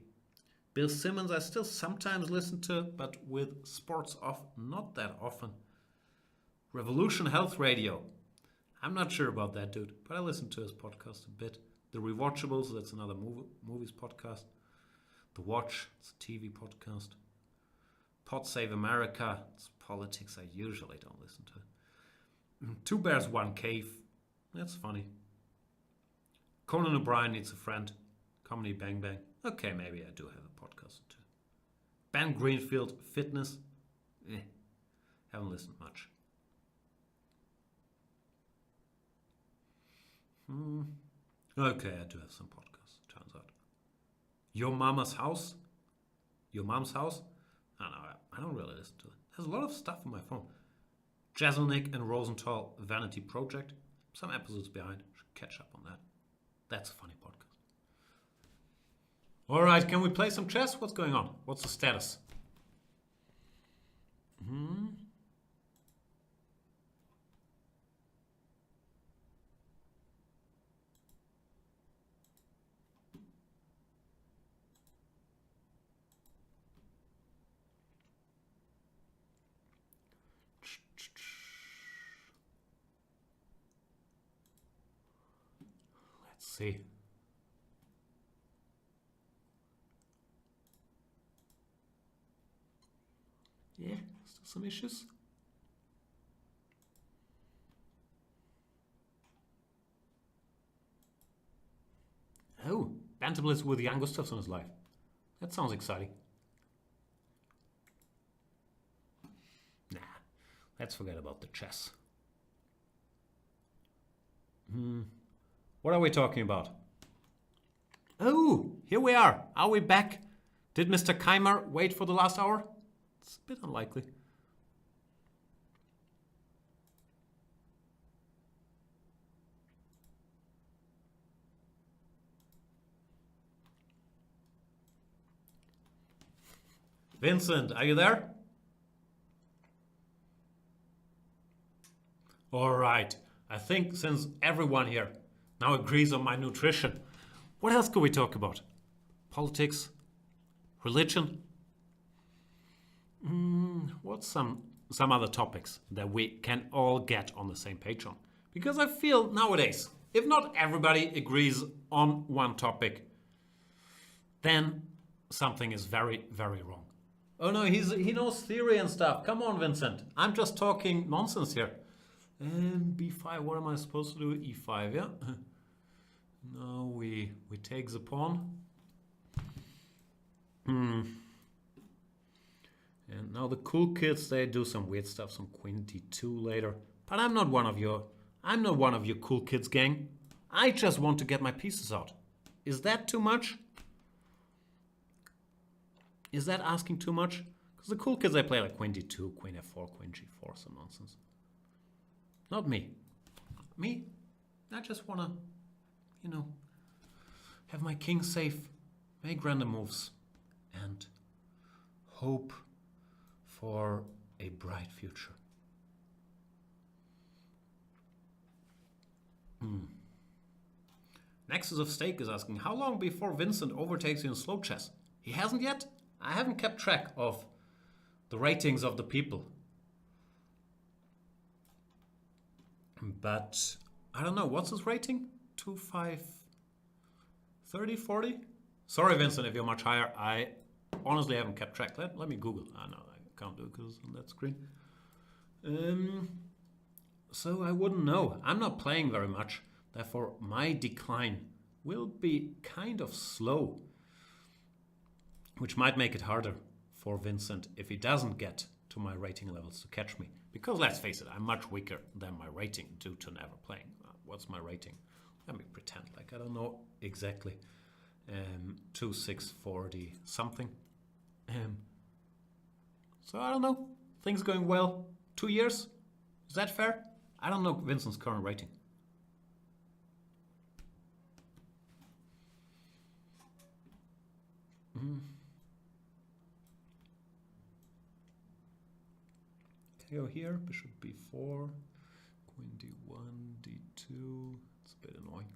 Bill Simmons I still sometimes listen to, but with sports off, not that often. Revolution Health Radio. I'm not sure about that dude, but I listen to his podcast a bit. The Rewatchables, that's another movies podcast. The Watch, it's a TV podcast. Pod Save America, it's politics I usually don't listen to. Two Bears, One Cave, that's funny. Conan O'Brien Needs a Friend. Comedy Bang Bang. Okay, maybe I do have a podcast too. Ben Greenfield Fitness. Haven't listened much. Okay, I do have some podcasts, turns out. Your Mama's House? Your Mom's House? I don't really listen to it. There's a lot of stuff on my phone. Jeselnik and Rosenthal Vanity Project. Some episodes behind. Should catch up on that. That's a funny podcast. Alright, can we play some chess? What's going on? What's the status? Let's see. Yeah, still some issues. Oh, Banter Blitz with Jan Gustafsson is live. That sounds exciting. Nah, let's forget about the chess. What are we talking about? Oh, here we are. Are we back? Did Mr. Keymer wait for the last hour? It's a bit unlikely. Vincent, are you there? All right. I think since everyone here now agrees on my nutrition, what else could we talk about? Politics? Religion? What's some other topics that we can all get on the same page on? Because I feel nowadays, if not everybody agrees on one topic, then something is very, very wrong. Oh no, he knows theory and stuff. Come on, Vincent. I'm just talking nonsense here. B5, what am I supposed to do? E5, yeah? No, we take the pawn. And now the cool kids, they do some weird stuff, some queen d2 later. But I'm not one of your cool kids, gang. I just want to get my pieces out. Is that too much? Is that asking too much? Because the cool kids, they play like queen d2, queen f4, queen g4, some nonsense. Not me. Me? I just want to, have my king safe, make random moves, and hope for a bright future. Nexus of Stake is asking, how long before Vincent overtakes you in slow chess? He hasn't yet? I haven't kept track of the ratings of the people. But I don't know, what's his rating? 25, 30, 40? Sorry, Vincent, if you're much higher. I honestly haven't kept track. Let me Google. I know I can't do it because on that screen. So I wouldn't know. I'm not playing very much. Therefore, my decline will be kind of slow, which might make it harder for Vincent if he doesn't get to my rating levels to catch me. Because let's face it, I'm much weaker than my rating due to never playing. What's my rating? Let me pretend like I don't know exactly. 2640 something. So I don't know. Things going well. 2 years? Is that fair? I don't know Vincent's current rating. Go here, bishop b4, queen d1, d2. It's a bit annoying.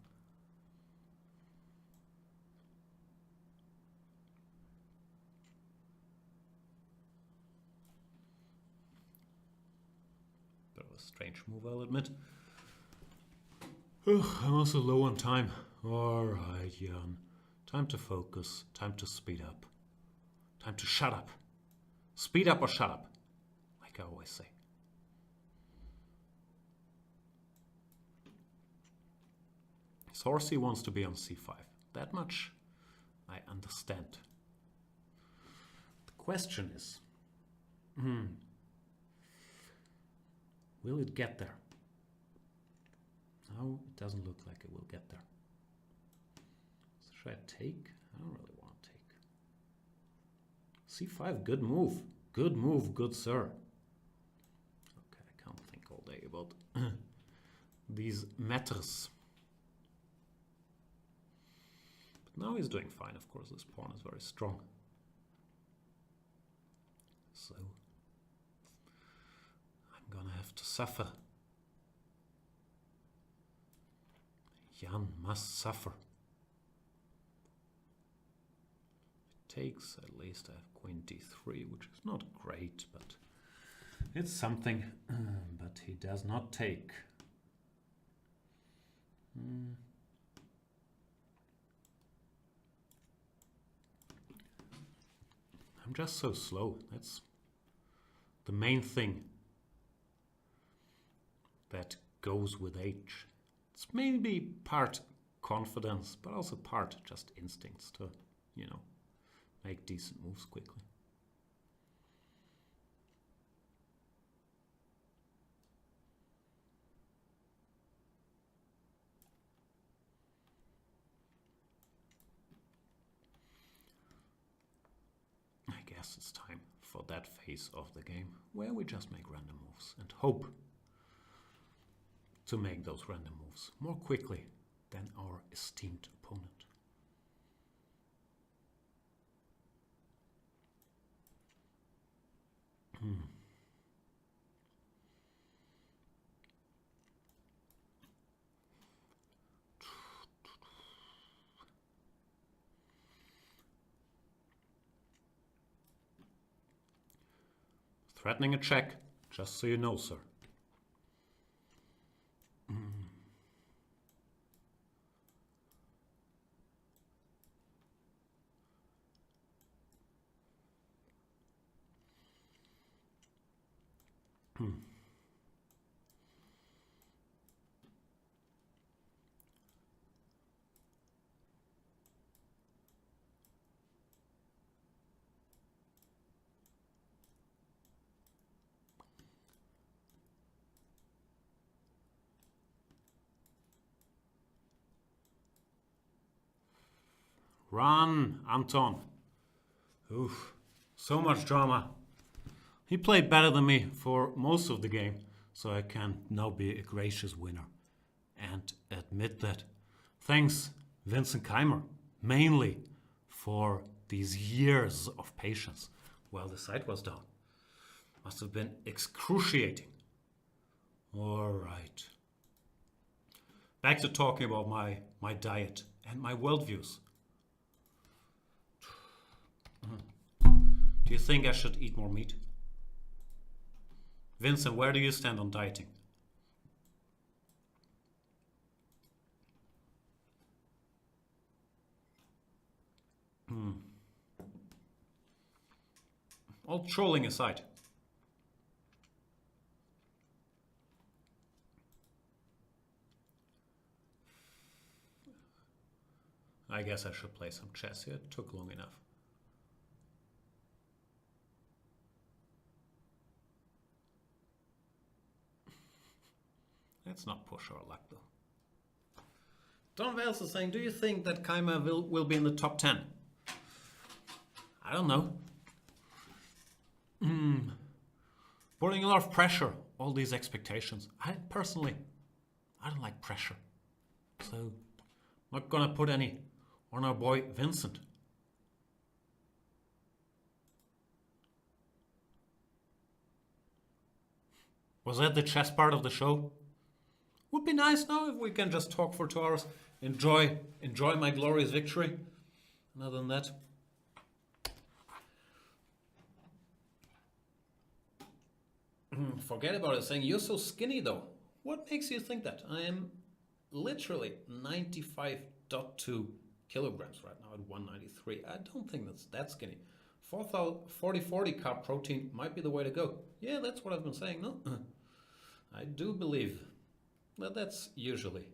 Bit of a strange move, I'll admit. I'm also low on time. Alright, Jan. Time to focus. Time to speed up. Time to shut up. Speed up or shut up, like I always say. His horsey wants to be on c5. That much I understand. The question is, will it get there? No, it doesn't look like it will get there. So should I take? I don't really want to take. c5, good move. Good move, good sir. Okay, I can't think all day about these matters. But now he's doing fine, of course. This pawn is very strong. So I'm gonna have to suffer. Jan must suffer. It takes, at least I have queen d3, which is not great, but it's something. But he does not take. I'm just so slow. That's the main thing that goes with age. It's maybe part confidence, but also part just instincts to, you know, make decent moves quickly. I guess it's time for that phase of the game where we just make random moves and hope to make those random moves more quickly than our esteemed opponent. Threatening a check, just so you know, sir. Run, Anton. Oof, so much drama. He played better than me for most of the game, so I can now be a gracious winner and admit that. Thanks, Vincent Keymer, mainly for these years of patience while the side was down. Must have been excruciating. All right. Back to talking about my diet and my worldviews. Do you think I should eat more meat? Vincent, where do you stand on dieting? All trolling aside. I guess I should play some chess here. It took long enough. Let's not push our luck though. Don Vales is saying, do you think that Keymer will be in the top 10? I don't know. Putting a lot of pressure, all these expectations. I don't like pressure. So, not gonna put any on our boy Vincent. Was that the chess part of the show? Would be nice now if we can just talk for 2 hours. Enjoy my glorious victory. And other than that, forget about it. Saying you're so skinny though. What makes you think that? I am literally 95.2 kilograms right now at 193. I don't think that's that skinny. 40 carb protein might be the way to go. Yeah, that's what I've been saying. No, I do believe that that's usually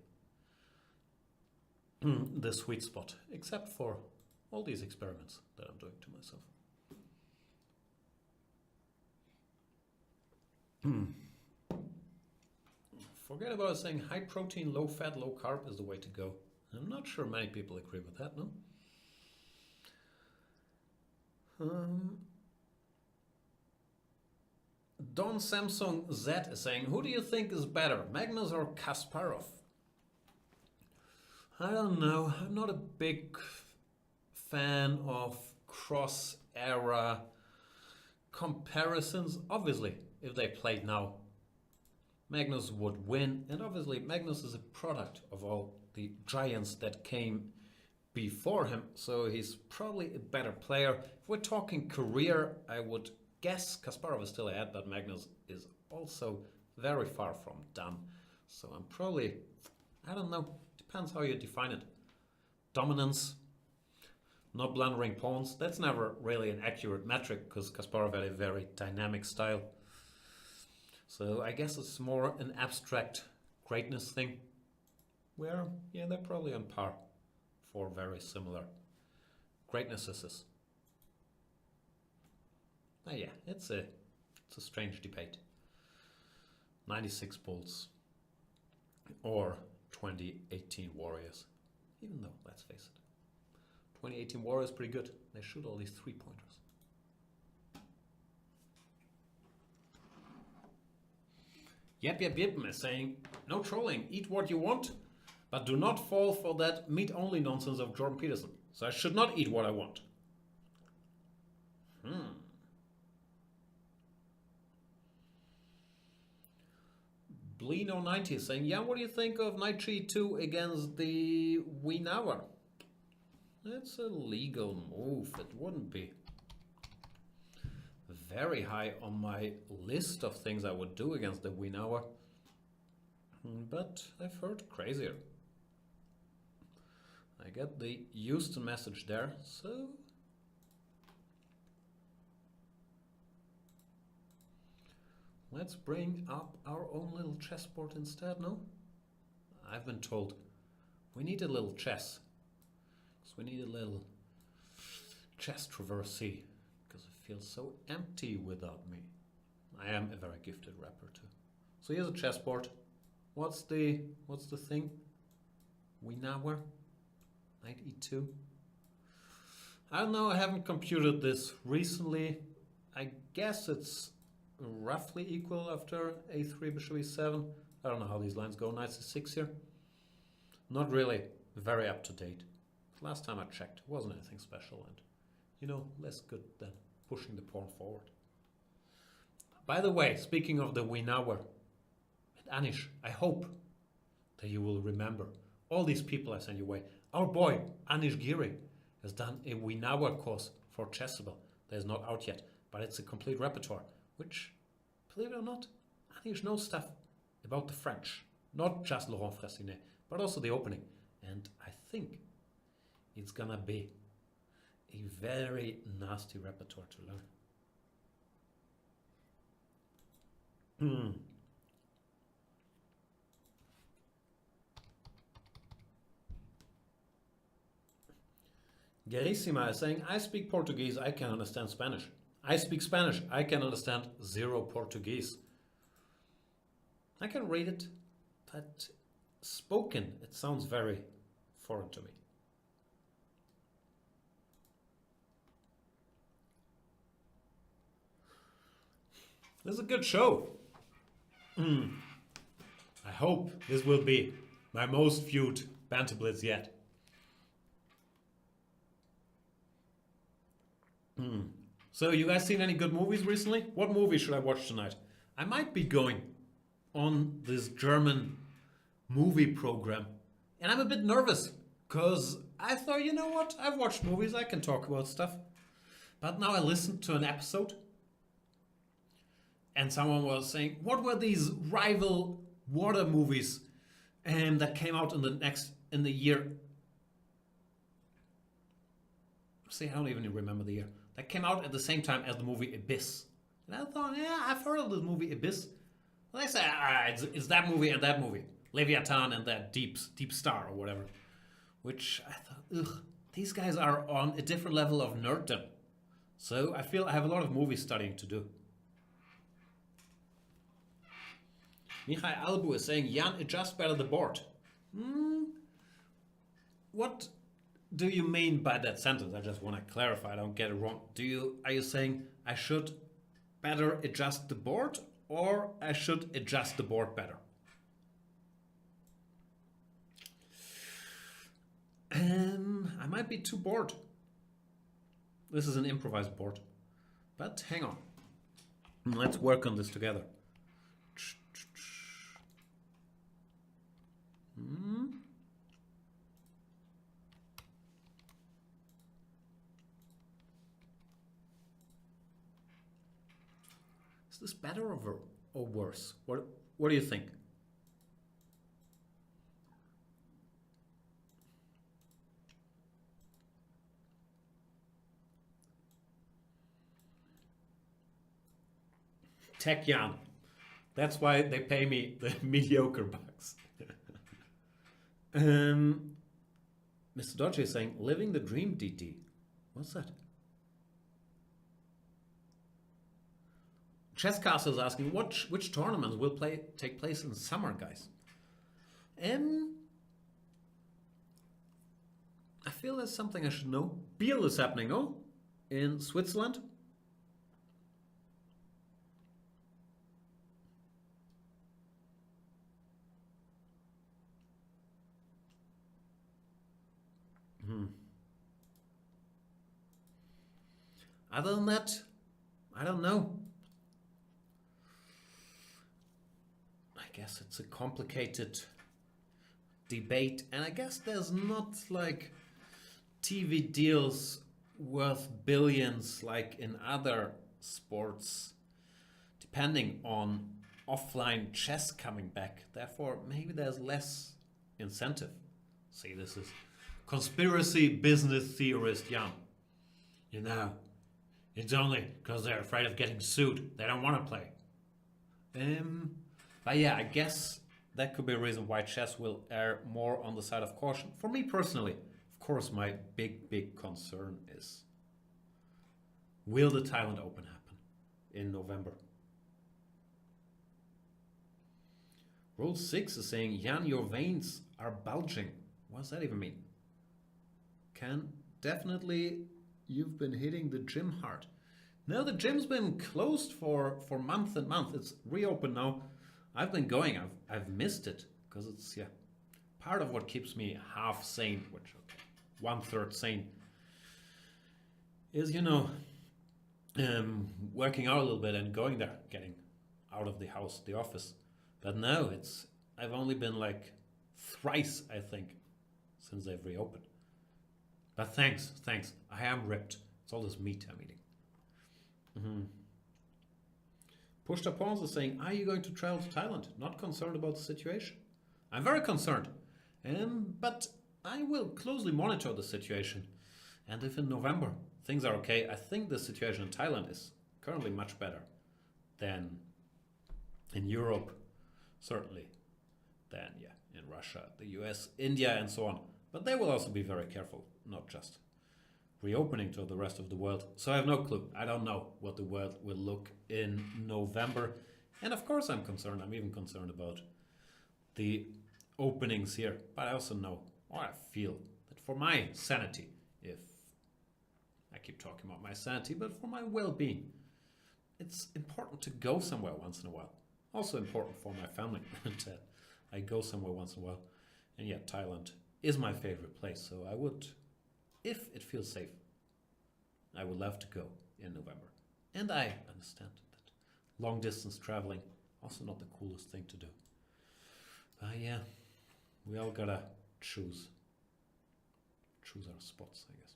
the sweet spot, except for all these experiments that I'm doing to myself. Forget about saying high protein, low fat, low carb is the way to go. I'm not sure many people agree with that, no? Don Samsung Z is saying, who do you think is better, Magnus or Kasparov? I don't know. I'm not a big fan of cross-era comparisons. Obviously, if they played now, Magnus would win. And obviously, Magnus is a product of all the giants that came before him. So he's probably a better player. If we're talking career, I would guess Kasparov is still ahead, but Magnus is also very far from done. So I'm probably, I don't know, depends how you define it. Dominance, not blundering pawns. That's never really an accurate metric because Kasparov had a very dynamic style. So I guess it's more an abstract greatness thing where, yeah, they're probably on par for very similar greatnesses. Yeah, it's a strange debate. 96 Bulls or 2018 Warriors. Even though, let's face it, 2018 Warriors pretty good. They shoot all these 3-pointers. Yep is saying, no trolling, eat what you want, but do not fall for that meat-only nonsense of Jordan Peterson. So I should not eat what I want. Blino90 is saying, yeah, what do you think of Knight G2 against the Wiener? That's a legal move. It wouldn't be very high on my list of things I would do against the Wiener. But I've heard crazier. I get the Houston message there, so... let's bring up our own little chessboard instead, no? I've been told we need a little chess. Because we need a little chess traversy. Because it feels so empty without me. I am a very gifted rapper too. So here's a chessboard. What's the thing? Wiener? Knight e2. I don't know, I haven't computed this recently. I guess it's roughly equal after a3, bishop e7. I don't know how these lines go. Knight c6 here. Not really very up to date. Last time I checked, it wasn't anything special, and you know, less good than pushing the pawn forward. By the way, speaking of the Wiener and Anish, I hope that you will remember all these people I sent your way. Our boy Anish Giri has done a Wiener course for Chessable that is not out yet, but it's a complete repertoire, which believe it or not, Anish knows stuff about the French. Not just Laurent Fressinet, but also the opening. And I think it's gonna be a very nasty repertoire to learn. Gerissima is saying, I speak Portuguese, I can understand Spanish. I speak Spanish, I can understand zero Portuguese. I can read it, but spoken, it sounds very foreign to me. This is a good show. I hope this will be my most viewed Banter Blitz yet. So you guys seen any good movies recently? What movie should I watch tonight? I might be going on this German movie program. And I'm a bit nervous because I thought, you know what? I've watched movies, I can talk about stuff. But now I listened to an episode and someone was saying, what were these rival water movies that came out in the year? See, I don't even remember the year. That came out at the same time as the movie Abyss. And I thought, yeah, I've heard of this movie Abyss. And I said, it's that movie and that movie. Leviathan and that Deep Star or whatever. Which I thought, ugh, these guys are on a different level of nerddom. So I feel I have a lot of movie studying to do. Michael Albu is saying, Jan, adjust better the board. What do you mean by that sentence? I just want to clarify, I don't get it wrong. Are you saying I should better adjust the board or I should adjust the board better? I might be too bored. This is an improvised board. But hang on. Let's work on this together. Is this better or worse? What do you think? Tech Jan. That's why they pay me the mediocre bucks. Mr. Dodge is saying, living the dream, DT. What's that? Chesscastle is asking, which tournaments will take place in summer, guys? I feel that's something I should know. Biel is happening, no? In Switzerland. Other than that, I don't know. I guess it's a complicated debate, and I guess there's not like TV deals worth billions like in other sports, depending on offline chess coming back. Therefore, maybe there's less incentive. See, this is conspiracy business theorist Jan. You know, it's only because they're afraid of getting sued. They don't want to play. But yeah, I guess that could be a reason why chess will err more on the side of caution. For me personally, of course, my big concern is, will the Thailand Open happen in November? Rule 6 is saying, Jan, your veins are bulging. What does that even mean? Definitely you've been hitting the gym hard. No, the gym's been closed for months and months. It's reopened now. I've been going. I've missed it because it's part of what keeps me half sane, which 1/3 sane, is working out a little bit and going there, getting out of the house, the office. But no, I've only been like thrice, I think, since they've reopened. But thanks. I am ripped. It's all this meat I'm eating. Pushta Pawns is saying, are you going to travel to Thailand? Not concerned about the situation. I'm very concerned. But I will closely monitor the situation. And if in November things are okay, I think the situation in Thailand is currently much better than in Europe, certainly, than in Russia, the US, India, and so on. But they will also be very careful, not just reopening to the rest of the world. So I have no clue. I don't know what the world will look in November. And of course I'm concerned. I'm even concerned about the openings here. But I also know, or I feel, that for my sanity, if I keep talking about my sanity, but for my well-being, it's important to go somewhere once in a while. Also important for my family that I go somewhere once in a while. And yeah, Thailand is my favorite place. So I would, if it feels safe, I would love to go in November. And I understand that long distance traveling, also not the coolest thing to do. But yeah, we all gotta choose our spots, I guess.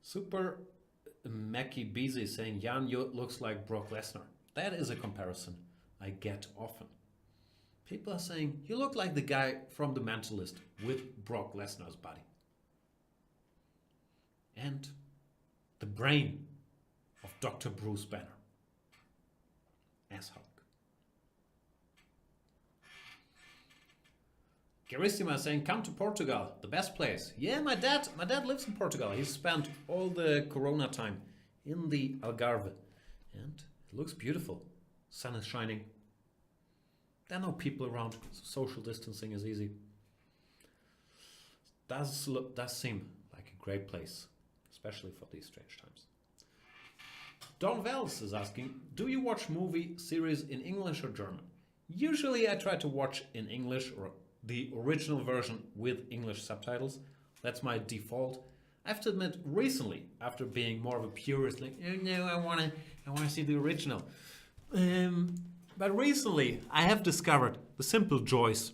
Super Mackie Beasy saying, Jan, you looks like Brock Lesnar. That is a comparison I get often. People are saying, you look like the guy from The Mentalist with Brock Lesnar's body. And the brain of Dr. Bruce Banner as Hulk. Garissima saying, come to Portugal, the best place. Yeah, my dad lives in Portugal. He spent all the Corona time in the Algarve. And it looks beautiful. Sun is shining. There are no people around, so social distancing is easy. Does seem like a great place, especially for these strange times. Don Vels is asking, do you watch movie series in English or German? Usually I try to watch in English or the original version with English subtitles. That's my default. I have to admit, recently, after being more of a purist, like, oh no, I wanna see the original. But recently, I have discovered the simple joys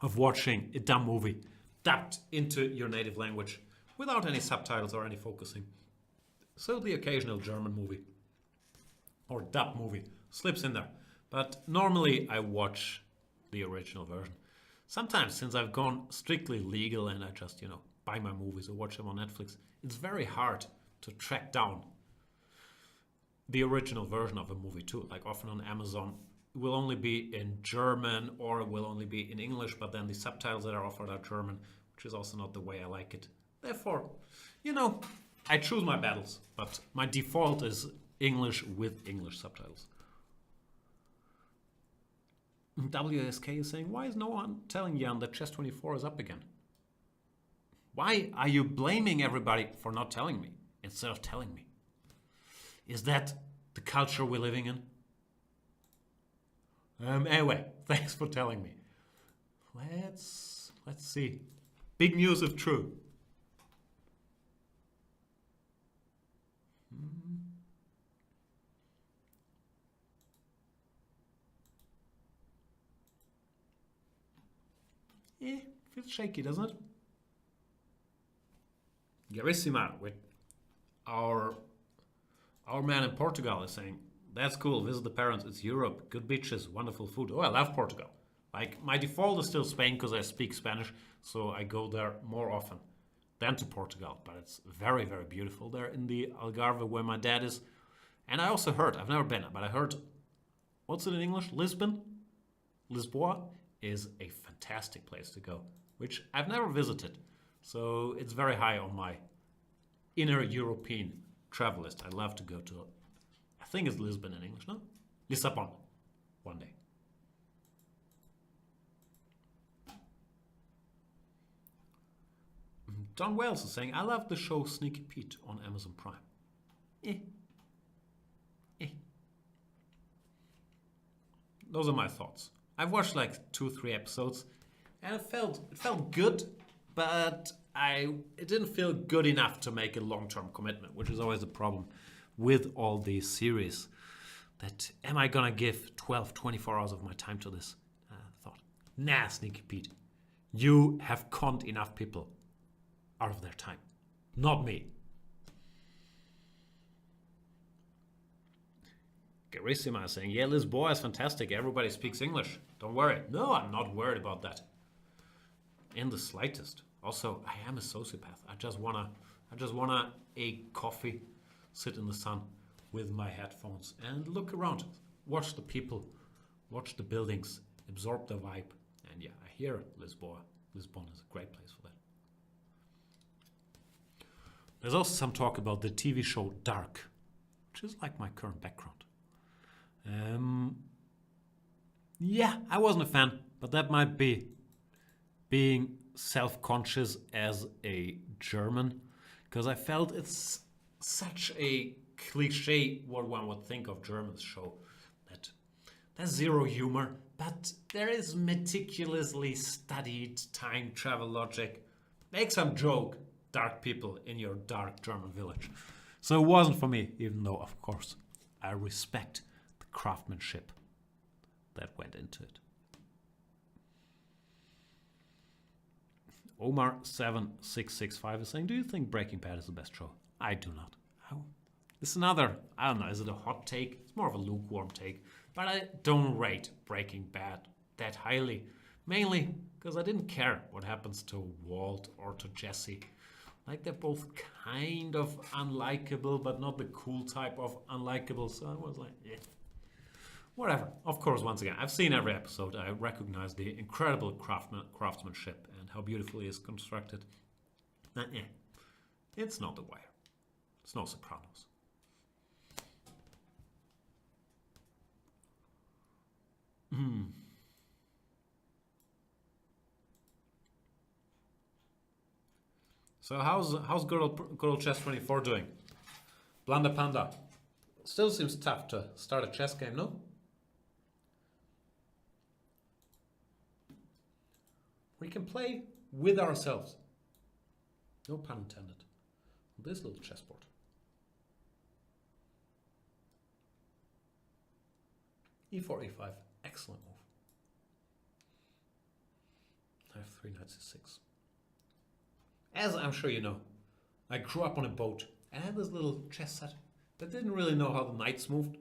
of watching a dumb movie dubbed into your native language without any subtitles or any focusing. So the occasional German movie or dub movie slips in there. But normally I watch the original version. Sometimes, since I've gone strictly legal and I just, buy my movies or watch them on Netflix, it's very hard to track down the original version of a movie too. Like often on Amazon, it will only be in German or it will only be in English, but then the subtitles that are offered are German, which is also not the way I like it. Therefore, I choose my battles, but my default is English with English subtitles. WSK is saying, why is no one telling Jan that Chess 24 is up again? Why are you blaming everybody for not telling me instead of telling me? Is that the culture we're living in? Anyway, thanks for telling me. Let's see. Big news if true. Feels shaky, doesn't it? Garissima with our man in Portugal is saying, that's cool, visit the parents, it's Europe, good beaches, wonderful food. Oh, I love Portugal. Like, my default is still Spain because I speak Spanish, so I go there more often than to Portugal. But it's very, very beautiful there in the Algarve where my dad is. And I also heard, I've never been, but I heard, what's it in English? Lisboa is a fantastic place to go, which I've never visited. So it's very high on my inner European travel list. I'd love to go to, I think it's Lisbon in English, no? Lissabon, one day. Don Wells is saying, I love the show Sneaky Pete on Amazon Prime. Those are my thoughts. I've watched like 2-3 episodes and it felt good, but it didn't feel good enough to make a long-term commitment, which is always the problem with all these series. That, am I gonna give 12, 24 hours of my time to this? I thought, nah, Sneaky Pete, you have conned enough people out of their time, not me. Garissima is saying, yeah, Lisboa is fantastic. Everybody speaks English. Don't worry. No, I'm not worried about that. In the slightest. Also, I am a sociopath. I just wanna a coffee, sit in the sun with my headphones and look around. Watch the people, watch the buildings, absorb the vibe. And yeah, I hear Lisboa. Lisbon is a great place for that. There's also some talk about the TV show Dark, which is like my current background. Yeah, I wasn't a fan, but that might be being self-conscious as a German, because I felt it's such a cliche what one would think of Germans show, that there's zero humor, but there is meticulously studied time travel logic. Make some joke, dark people in your dark German village. So it wasn't for me, even though, of course, I respect the craftsmanship that went into it. Omar7665 is saying, do you think Breaking Bad is the best show? I do not. It's another, I don't know, is it a hot take? It's more of a lukewarm take. But I don't rate Breaking Bad that highly. Mainly because I didn't care what happens to Walt or to Jesse. Like, they're both kind of unlikable, but not the cool type of unlikable. So I was like, yeah. Whatever. Of course, once again, I've seen every episode. I recognize the incredible craftsmanship and how beautifully it's constructed. It's not The Wire. It's no Sopranos. So how's good old Chess 24 doing? Blunder Panda. Still seems tough to start a chess game, no? We can play with ourselves. No pun intended. This little chessboard. E4, E5. Excellent move. I have 3 knights E6. As I'm sure you know, I grew up on a boat and had this little chess set that didn't really know how the knights moved,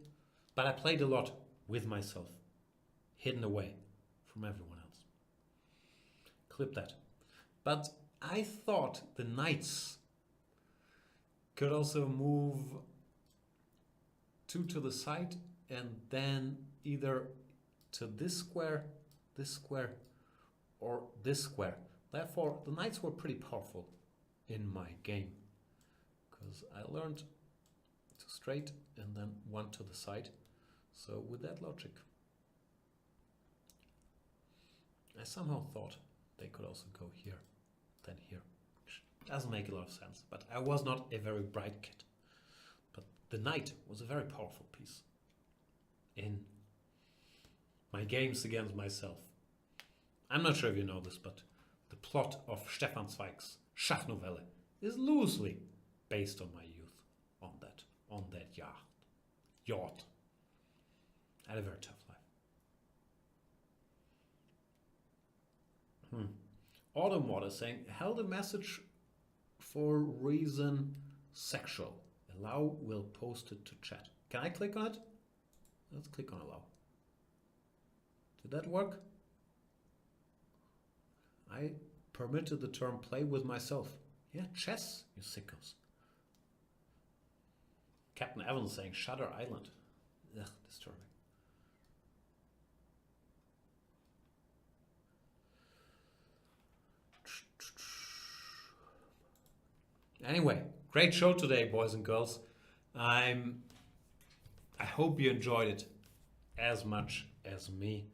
but I played a lot with myself, hidden away from everyone else. Clip that. But I thought the knights could also move 2 to the side and then either to this square, or this square. Therefore, the knights were pretty powerful in my game, because I learned to straight and then 1 to the side. So with that logic, I somehow thought they could also go here, then here, which doesn't make a lot of sense. But I was not a very bright kid. But the knight was a very powerful piece in my games against myself. I'm not sure if you know this, but the plot of Stefan Zweig's Schachnovelle is loosely based on my youth, on that yacht. I had a very tough life. Autumn Water saying, held a message for reason sexual. Allow will post it to chat. Can I click on it? Let's click on allow. Did that work? I permitted the term play with myself. Yeah, chess, you sickos. Captain Evans saying Shutter Island. Ugh, disturbing. Anyway, great show today, boys and girls. I hope you enjoyed it as much as me.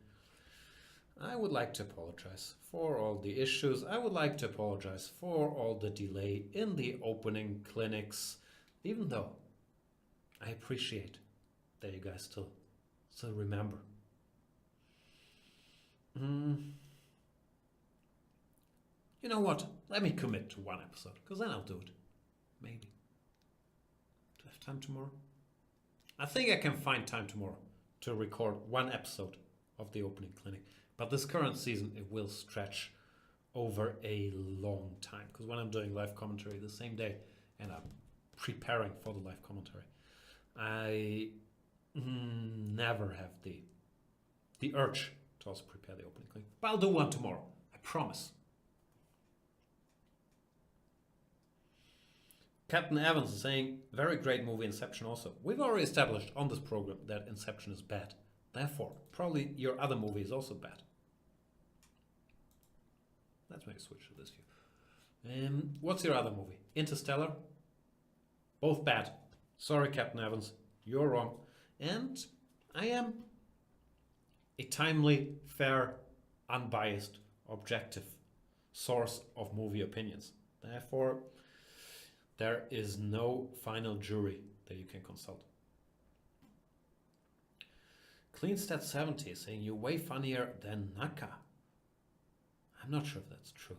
I would like to apologize for all the issues. I would like to apologize for all the delay in the opening clinics, even though I appreciate that you guys still remember. You know what? Let me commit to 1 episode, because then I'll do it. Maybe. Do I have time tomorrow? I think I can find time tomorrow to record 1 episode of the opening clinic. But this current season, it will stretch over a long time. Because when I'm doing live commentary the same day, and I'm preparing for the live commentary, I never have the urge to also prepare the opening click. But I'll do one tomorrow. I promise. Captain Evans is saying, very great movie, Inception also. We've already established on this program that Inception is bad. Therefore, probably your other movie is also bad. Let's maybe switch to this view. What's your other movie? Interstellar? Both bad. Sorry, Captain Evans. You're wrong. And I am a timely, fair, unbiased, objective source of movie opinions. Therefore, there is no final jury that you can consult. CleanStat70 is saying you're way funnier than Naka. I'm not sure if that's true.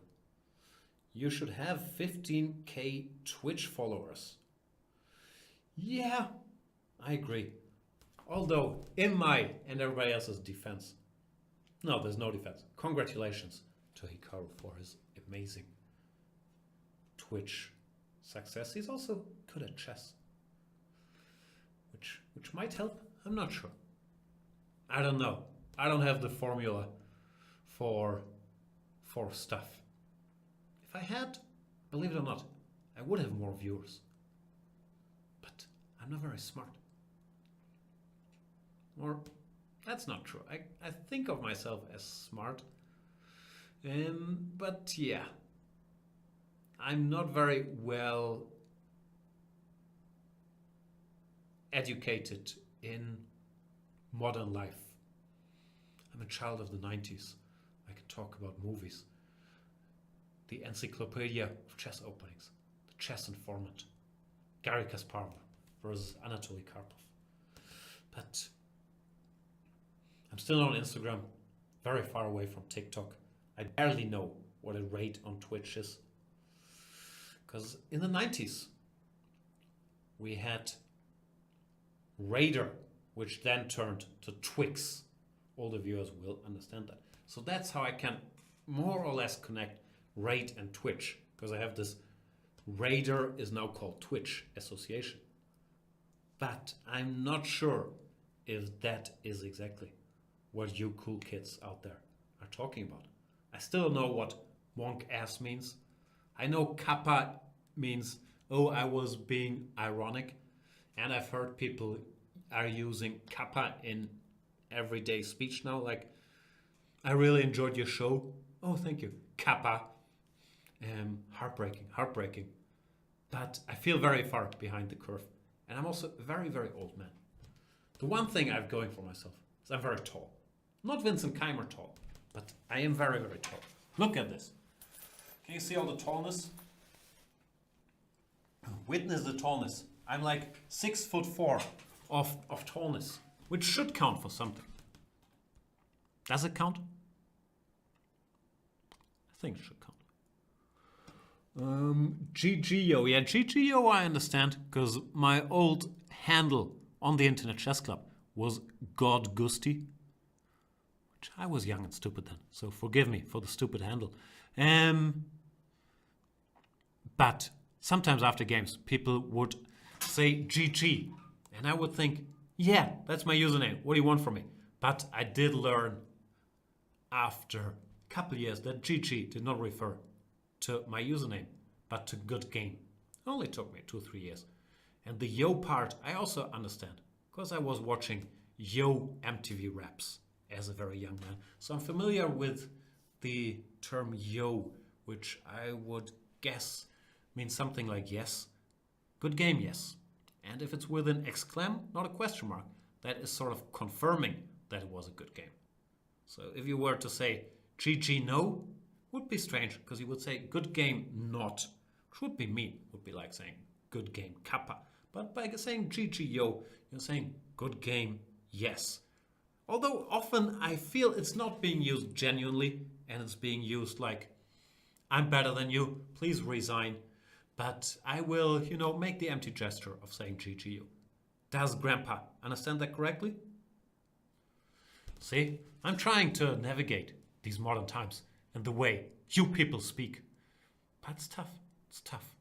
You should have 15k Twitch followers. Yeah, I agree. Although, in my and everybody else's defense, no, there's no defense. Congratulations to Hikaru for his amazing Twitch success. He's also good at chess, which might help. I'm not sure. I don't know. I don't have the formula for stuff. If I had, believe it or not, I would have more viewers. But I'm not very smart. Or that's not true. I think of myself as smart. But yeah, I'm not very well educated in modern life. I'm a child of the 90s. I can talk about movies. The Encyclopedia of Chess Openings. The Chess Informant. Garry Kasparov versus Anatoly Karpov. But I'm still on Instagram. Very far away from TikTok. I barely know what a rate on Twitch is. Because in the 90s, we had Raider, which then turned to Twix. All the viewers will understand that. So that's how I can more or less connect Raid and Twitch. Because I have this Raider is now called Twitch association. But I'm not sure if that is exactly what you cool kids out there are talking about. I still don't know what wonk ass means. I know kappa means, oh, I was being ironic. And I've heard people are using kappa in everyday speech now. Like, I really enjoyed your show. Oh, thank you. Kappa. Heartbreaking. But I feel very far behind the curve. And I'm also a very, very old man. The one thing I've going for myself is I'm very tall. Not Vincent Keymer tall, but I am very, very tall. Look at this. Can you see all the tallness? Witness the tallness. I'm like 6'4" of tallness, which should count for something. Does it count? I think it should count. GGO. Yeah, GGO I understand, because my old handle on the Internet Chess Club was God Gusti. Which I was young and stupid then, so forgive me for the stupid handle. But sometimes after games, people would say GG. And I would think, yeah, that's my username. What do you want from me? But I did learn after a couple years that GG did not refer to my username, but to good game. It only took me 2-3 years. And the yo part, I also understand, because I was watching yo MTV raps as a very young man. So I'm familiar with the term yo, which I would guess means something like yes. Good game, yes. And if it's with an exclam, not a question mark, that is sort of confirming that it was a good game. So if you were to say GG no, would be strange, because you would say good game not, which would be mean. Would be like saying good game kappa. But by saying GG yo, you're saying good game yes. Although often I feel it's not being used genuinely, and it's being used like, I'm better than you, please resign. But I will, make the empty gesture of saying GGU. Does Grandpa understand that correctly? See, I'm trying to navigate these modern times and the way you people speak. But it's tough. It's tough.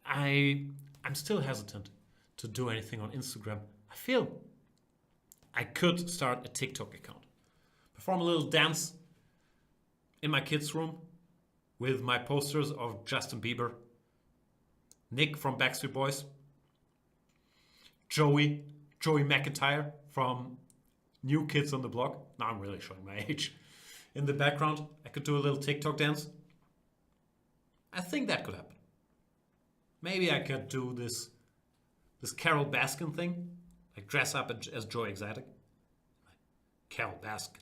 I'm still hesitant to do anything on Instagram. I feel I could start a TikTok account. Perform a little dance in my kids' room with my posters of Justin Bieber, Nick from Backstreet Boys, Joey McIntyre from New Kids on the Block. Now I'm really showing my age. In the background, I could do a little TikTok dance. I think that could happen. Maybe I could do this Carol Baskin thing, like dress up as Joe Exotic. Carol Baskin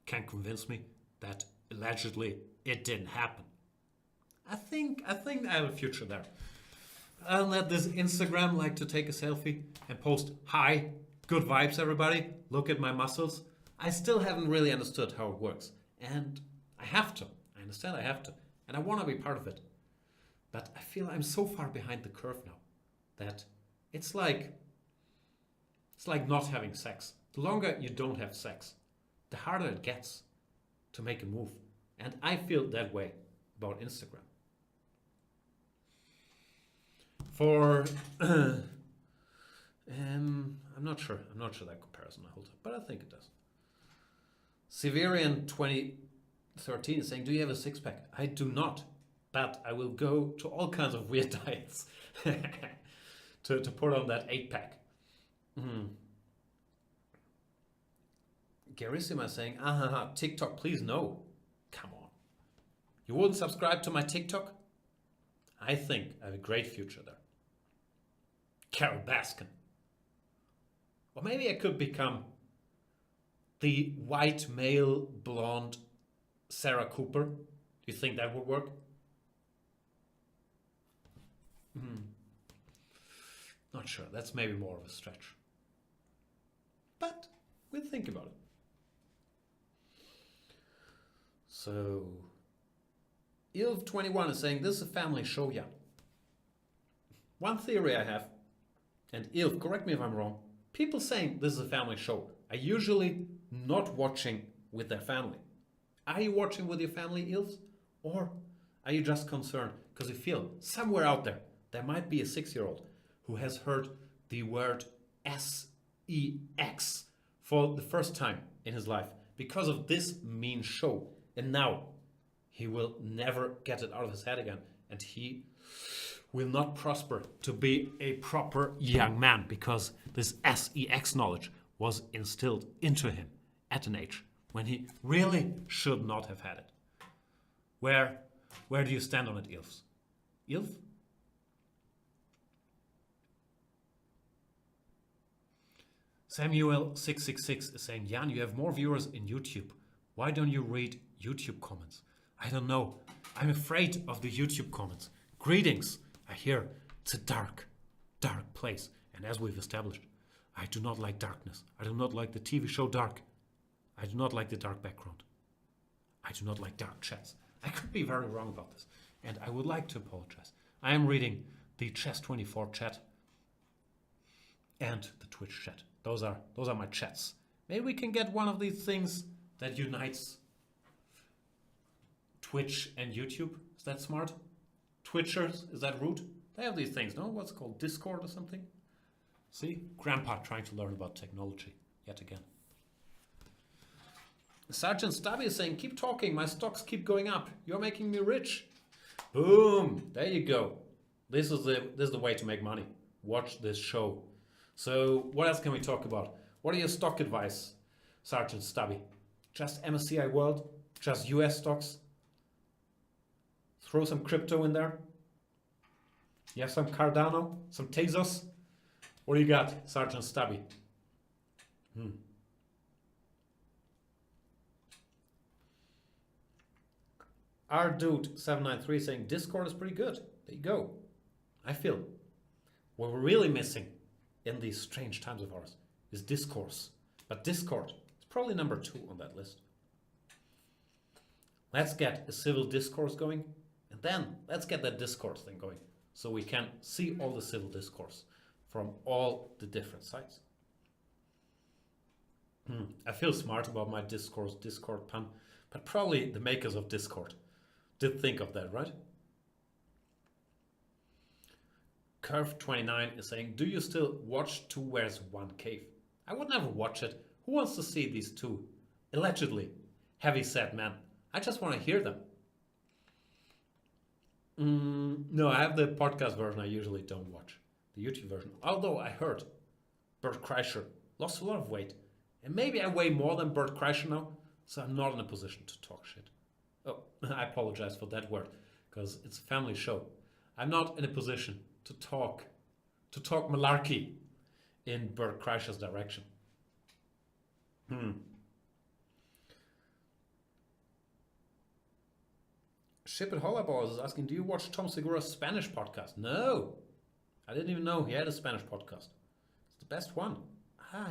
can't convince me that allegedly it didn't happen. I think I have a future there. I'll let this Instagram like to take a selfie and post, hi, good vibes everybody, look at my muscles. I still haven't really understood how it works. And I have to. I understand I have to. And I want to be part of it. But I feel I'm so far behind the curve now that it's like not having sex. The longer you don't have sex, the harder it gets to make a move. And I feel that way about Instagram. For I'm not sure that comparison holds up, but I think it does. Severian 2013 is saying, do you have a six-pack? I do not, but I will go to all kinds of weird diets to put on that 8-pack. Garissima is saying, TikTok, please no. Come on. You wouldn't subscribe to my TikTok? I think I have a great future there. Carol Baskin. Or maybe I could become the white male blonde Sarah Cooper. Do you think that would work? Not sure. That's maybe more of a stretch. But we'll think about it. So, Ilv21 is saying, this is a family show, yeah. One theory I have, and Ilv, correct me if I'm wrong, people saying this is a family show are usually not watching with their family. Are you watching with your family, Ilvs? Or are you just concerned because you feel somewhere out there might be a 6-year-old who has heard the word sex for the first time in his life because of this mean show. And now he will never get it out of his head again. And he will not prosper to be a proper young man because this sex knowledge was instilled into him at an age when he really should not have had it. Where do you stand on it, Ilfs? Ilf? Samuel666 is saying, Jan, you have more viewers in YouTube. Why don't you read YouTube comments? I don't know. I'm afraid of the YouTube comments. Greetings. I hear it's a dark place. And as we've established, I do not like darkness. I do not like the TV show Dark. I do not like the dark background. I do not like dark chats. I could be very wrong about this. And I would like to apologize. I am reading the Chess24 chat and the Twitch chat. Those are my chats. Maybe we can get one of these things that unites Twitch and YouTube. Is that smart? Twitchers, is that rude? They have these things, no? What's it called? Discord or something? See? Grandpa trying to learn about technology yet again. Sergeant Stubby is saying, keep talking, my stocks keep going up. You're making me rich. Boom! There you go. This is the way to make money. Watch this show. So what else can we talk about? What are your stock advice, Sergeant Stubby? Just MSCI World? Just US stocks? Throw some crypto in there? You have some Cardano? Some Tezos? What do you got, Sergeant Stubby? Our dude 793 saying Discord is pretty good. There you go. I feel what we're really missing in these strange times of ours is discourse. But Discord is probably number 2 on that list. Let's get a civil discourse going, and then let's get that discourse thing going so we can see all the civil discourse from all the different sides. I feel smart about my Discord pun, but probably the makers of Discord did think of that, right? Curve29 is saying, do you still watch Two Where's One Cave? I would never watch it. Who wants to see these two allegedly heavy-set men? I just want to hear them. No, I have the podcast version. I usually don't watch the YouTube version. Although I heard Bert Kreischer lost a lot of weight. And maybe I weigh more than Bert Kreischer now, so I'm not in a position to talk shit. Oh, I apologize for that word, because it's a family show. I'm not in a position to talk malarkey in Bert Kreischer's direction. Ship It Hollaball is asking, do you watch Tom Segura's Spanish podcast? No. I didn't even know he had a Spanish podcast. It's the best one.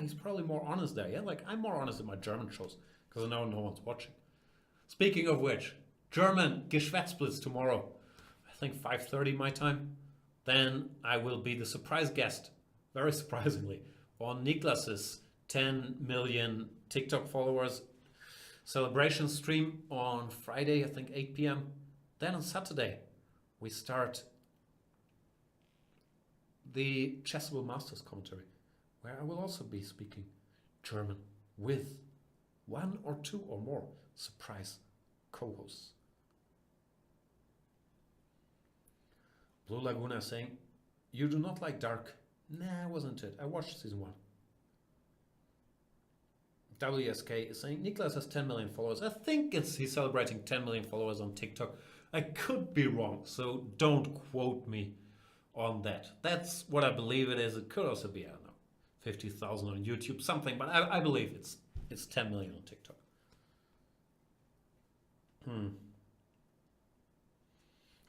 He's probably more honest there. Yeah, like I'm more honest in my German shows because I know no one's watching. Speaking of which, German Geschwätzblitz tomorrow. I think 5:30 my time. Then I will be the surprise guest, very surprisingly, on Niklas's 10 million TikTok followers celebration stream on Friday, I think 8 p.m. Then on Saturday, we start the Chessable Masters commentary, where I will also be speaking German with one or two or more surprise co-hosts. Blue Laguna saying, you do not like Dark? Nah, I wasn't it. I watched season 1. WSK is saying, Niklas has 10 million followers. I think he's celebrating 10 million followers on TikTok. I could be wrong, so don't quote me on that. That's what I believe it is. It could also be, I don't know, 50,000 on YouTube, something, but I believe it's 10 million on TikTok.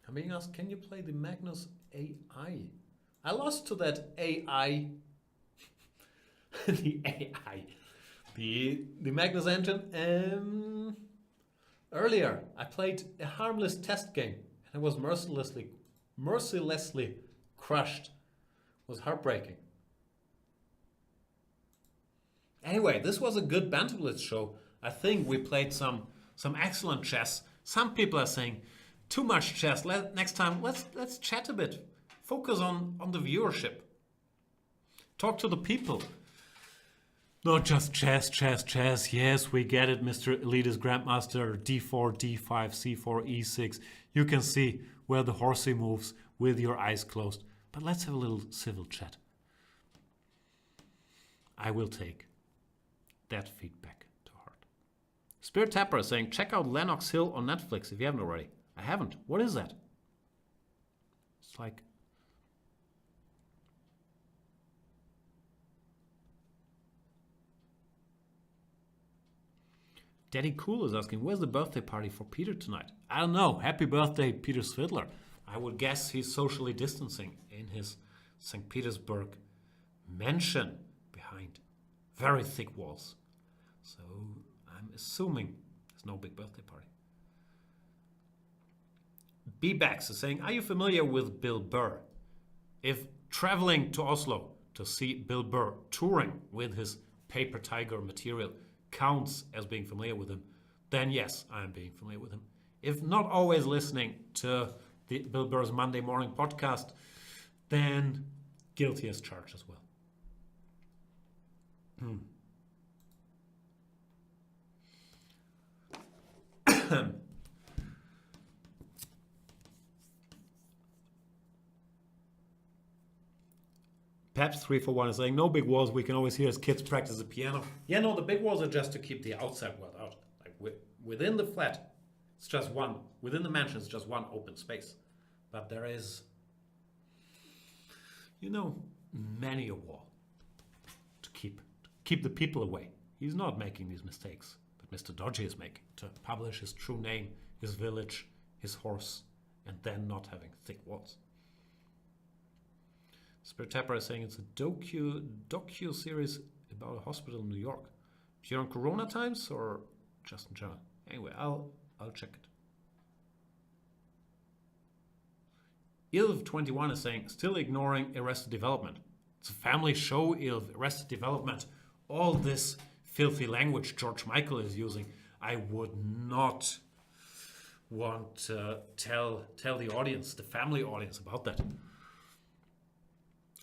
I'm being asked, can you play the Magnus AI? I lost to that AI. The AI. The Magnus engine. Earlier, I played a harmless test game and I was mercilessly crushed. It was heartbreaking. Anyway, this was a good Banter Blitz show. I think we played some excellent chess. Some people are saying too much chess. Next time, let's chat a bit. Focus on the viewership. Talk to the people. Not just chess. Yes, we get it, Mr. Elitist Grandmaster. D4, D5, C4, E6. You can see where the horsey moves with your eyes closed. But let's have a little civil chat. I will take that feedback to heart. Spirit Tapper is saying, check out Lennox Hill on Netflix if you haven't already. I haven't. What is that? It's like... Daddy Cool is asking, where's the birthday party for Peter tonight? I don't know. Happy birthday, Peter Svidler. I would guess he's socially distancing in his St. Petersburg mansion behind very thick walls. So I'm assuming there's no big birthday party. B-Bax is saying, are you familiar with Bill Burr? If traveling to Oslo to see Bill Burr touring with his Paper Tiger material counts as being familiar with him, then yes, I am being familiar with him. If not always listening to the Bill Burr's Monday Morning podcast, then guilty as charged as well. Peps341 is saying, no big walls, we can always hear as kids practice the piano. Yeah, no, the big walls are just to keep the outside world out. Like within the flat, it's just one. Within the mansion, it's just one open space. But there is, many a wall to keep the people away. He's not making these mistakes that Mr. Dodgy is making, to publish his true name, his village, his horse, and then not having thick walls. Spirit Tapper is saying it's a docu series about a hospital in New York. During Corona times or just in general? Anyway, I'll check it. Ilv21 is saying, still ignoring Arrested Development. It's a family show, Ilv. Arrested Development. All this filthy language George Michael is using, I would not want to tell the audience, the family audience, about that.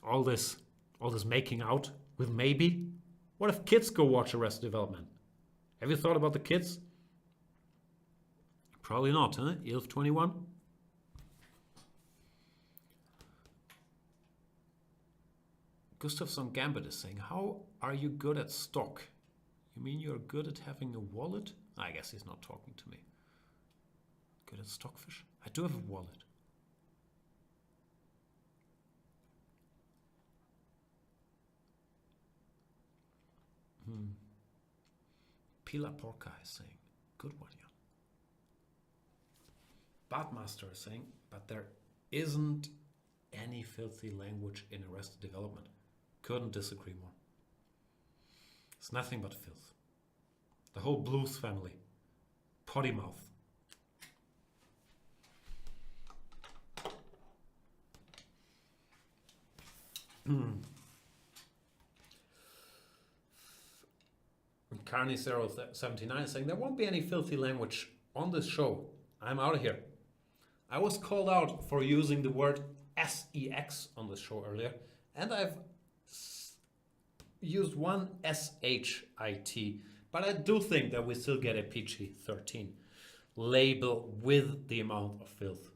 All this making out with maybe. What if kids go watch Arrested Development? Have you thought about the kids? Probably not, huh? ILF 21. Gustafsson Gambit is saying, how are you good at stock? You mean you're good at having a wallet? I guess he's not talking to me. Good at stockfish? I do have a wallet. Pila Porca is saying, good one, Jan. Badmaster is saying, but there isn't any filthy language in Arrested Development. Couldn't disagree more. It's nothing but filth. The whole Blues family. Potty mouth. Carney 079 is saying, there won't be any filthy language on this show. I'm out of here. I was called out for using the word sex on this show earlier, and I've used one shit, but I do think that we still get a PG-13 label with the amount of filth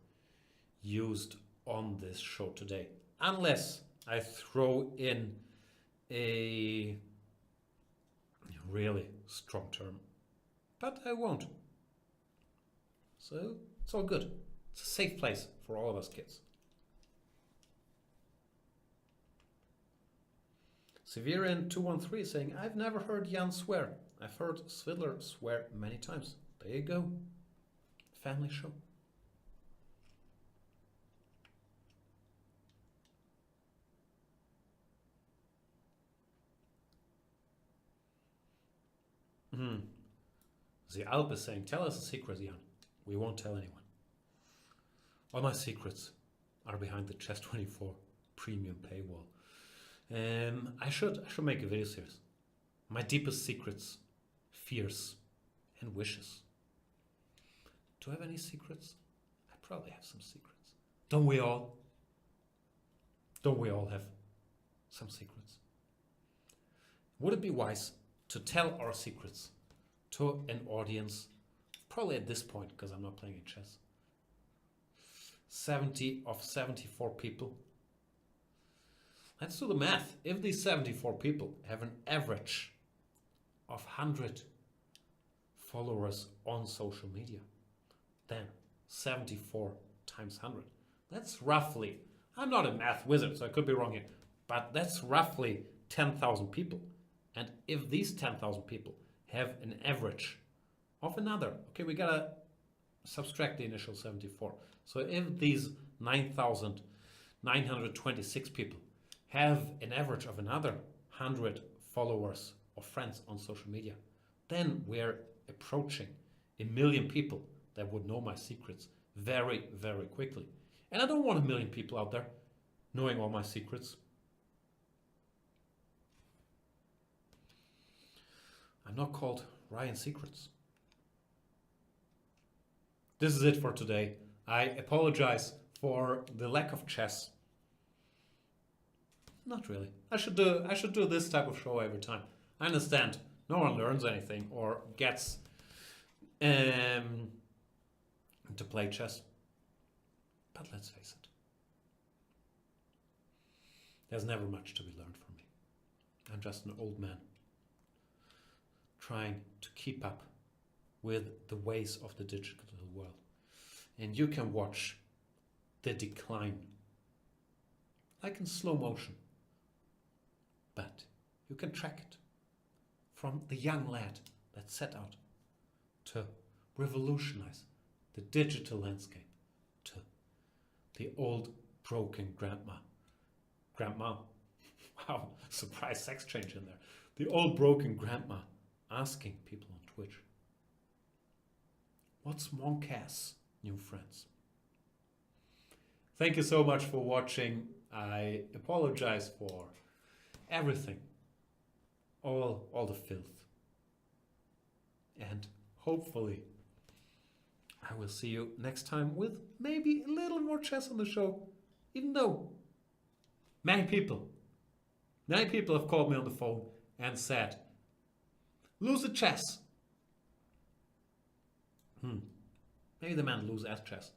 used on this show today. Unless I throw in a really strong term. But I won't. So it's all good. It's a safe place for all of us kids. Severian213 is saying, I've never heard Jan swear. I've heard Svidler swear many times. There you go. Family show. The Alp is saying, tell us a secret, Jan. We won't tell anyone. All my secrets are behind the Chess24 premium paywall. I should make a video series. My deepest secrets, fears, and wishes. Do I have any secrets? I probably have some secrets. Don't we all? Don't we all have some secrets? Would it be wise to tell our secrets to an audience, probably at this point, because I'm not playing in chess, 70 of 74 people? Let's do the math. If these 74 people have an average of 100 followers on social media, then 74 times 100. That's roughly, I'm not a math wizard, so I could be wrong here, but that's roughly 10,000 people. And if these 10,000 people have an average of another, okay, we gotta subtract the initial 74. So if these 9,926 people have an average of another 100 followers or friends on social media, then we're approaching 1 million people that would know my secrets very, very quickly. And I don't want 1 million people out there knowing all my secrets. I'm not called Ryan Secrets. This is it for today. I apologize for the lack of chess. Not really. I should do this type of show every time. I understand no one learns anything or gets to play chess. But let's face it. There's never much to be learned from me. I'm just an old man trying to keep up with the ways of the digital world. And you can watch the decline, like in slow motion. But you can track it from the young lad that set out to revolutionize the digital landscape to the old broken grandma. Grandma. Wow, surprise sex change in there. The old broken grandma asking people on Twitch, what's Moncass, new friends? Thank you so much for watching. I apologize for everything, all the filth. And hopefully I will see you next time with maybe a little more chess on the show, even though Many people have called me on the phone and said, lose the chess. Maybe the man lose at chess.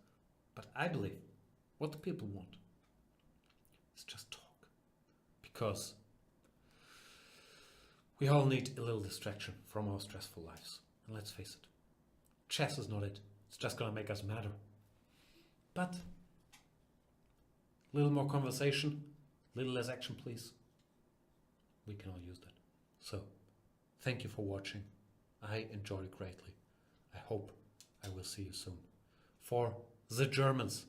But I believe what the people want is just talk. Because we all need a little distraction from our stressful lives. And let's face it, chess is not it. It's just gonna make us madder. But a little more conversation, a little less action, please. We can all use that. So, thank you for watching. I enjoyed it greatly. I hope I will see you soon. For the Germans,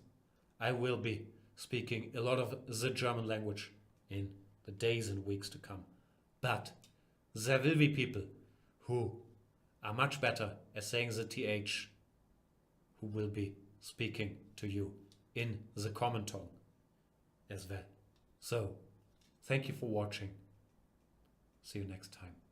I will be speaking a lot of the German language in the days and weeks to come. But there will be people who are much better at saying the TH who will be speaking to you in the common tongue as well. So, thank you for watching. See you next time.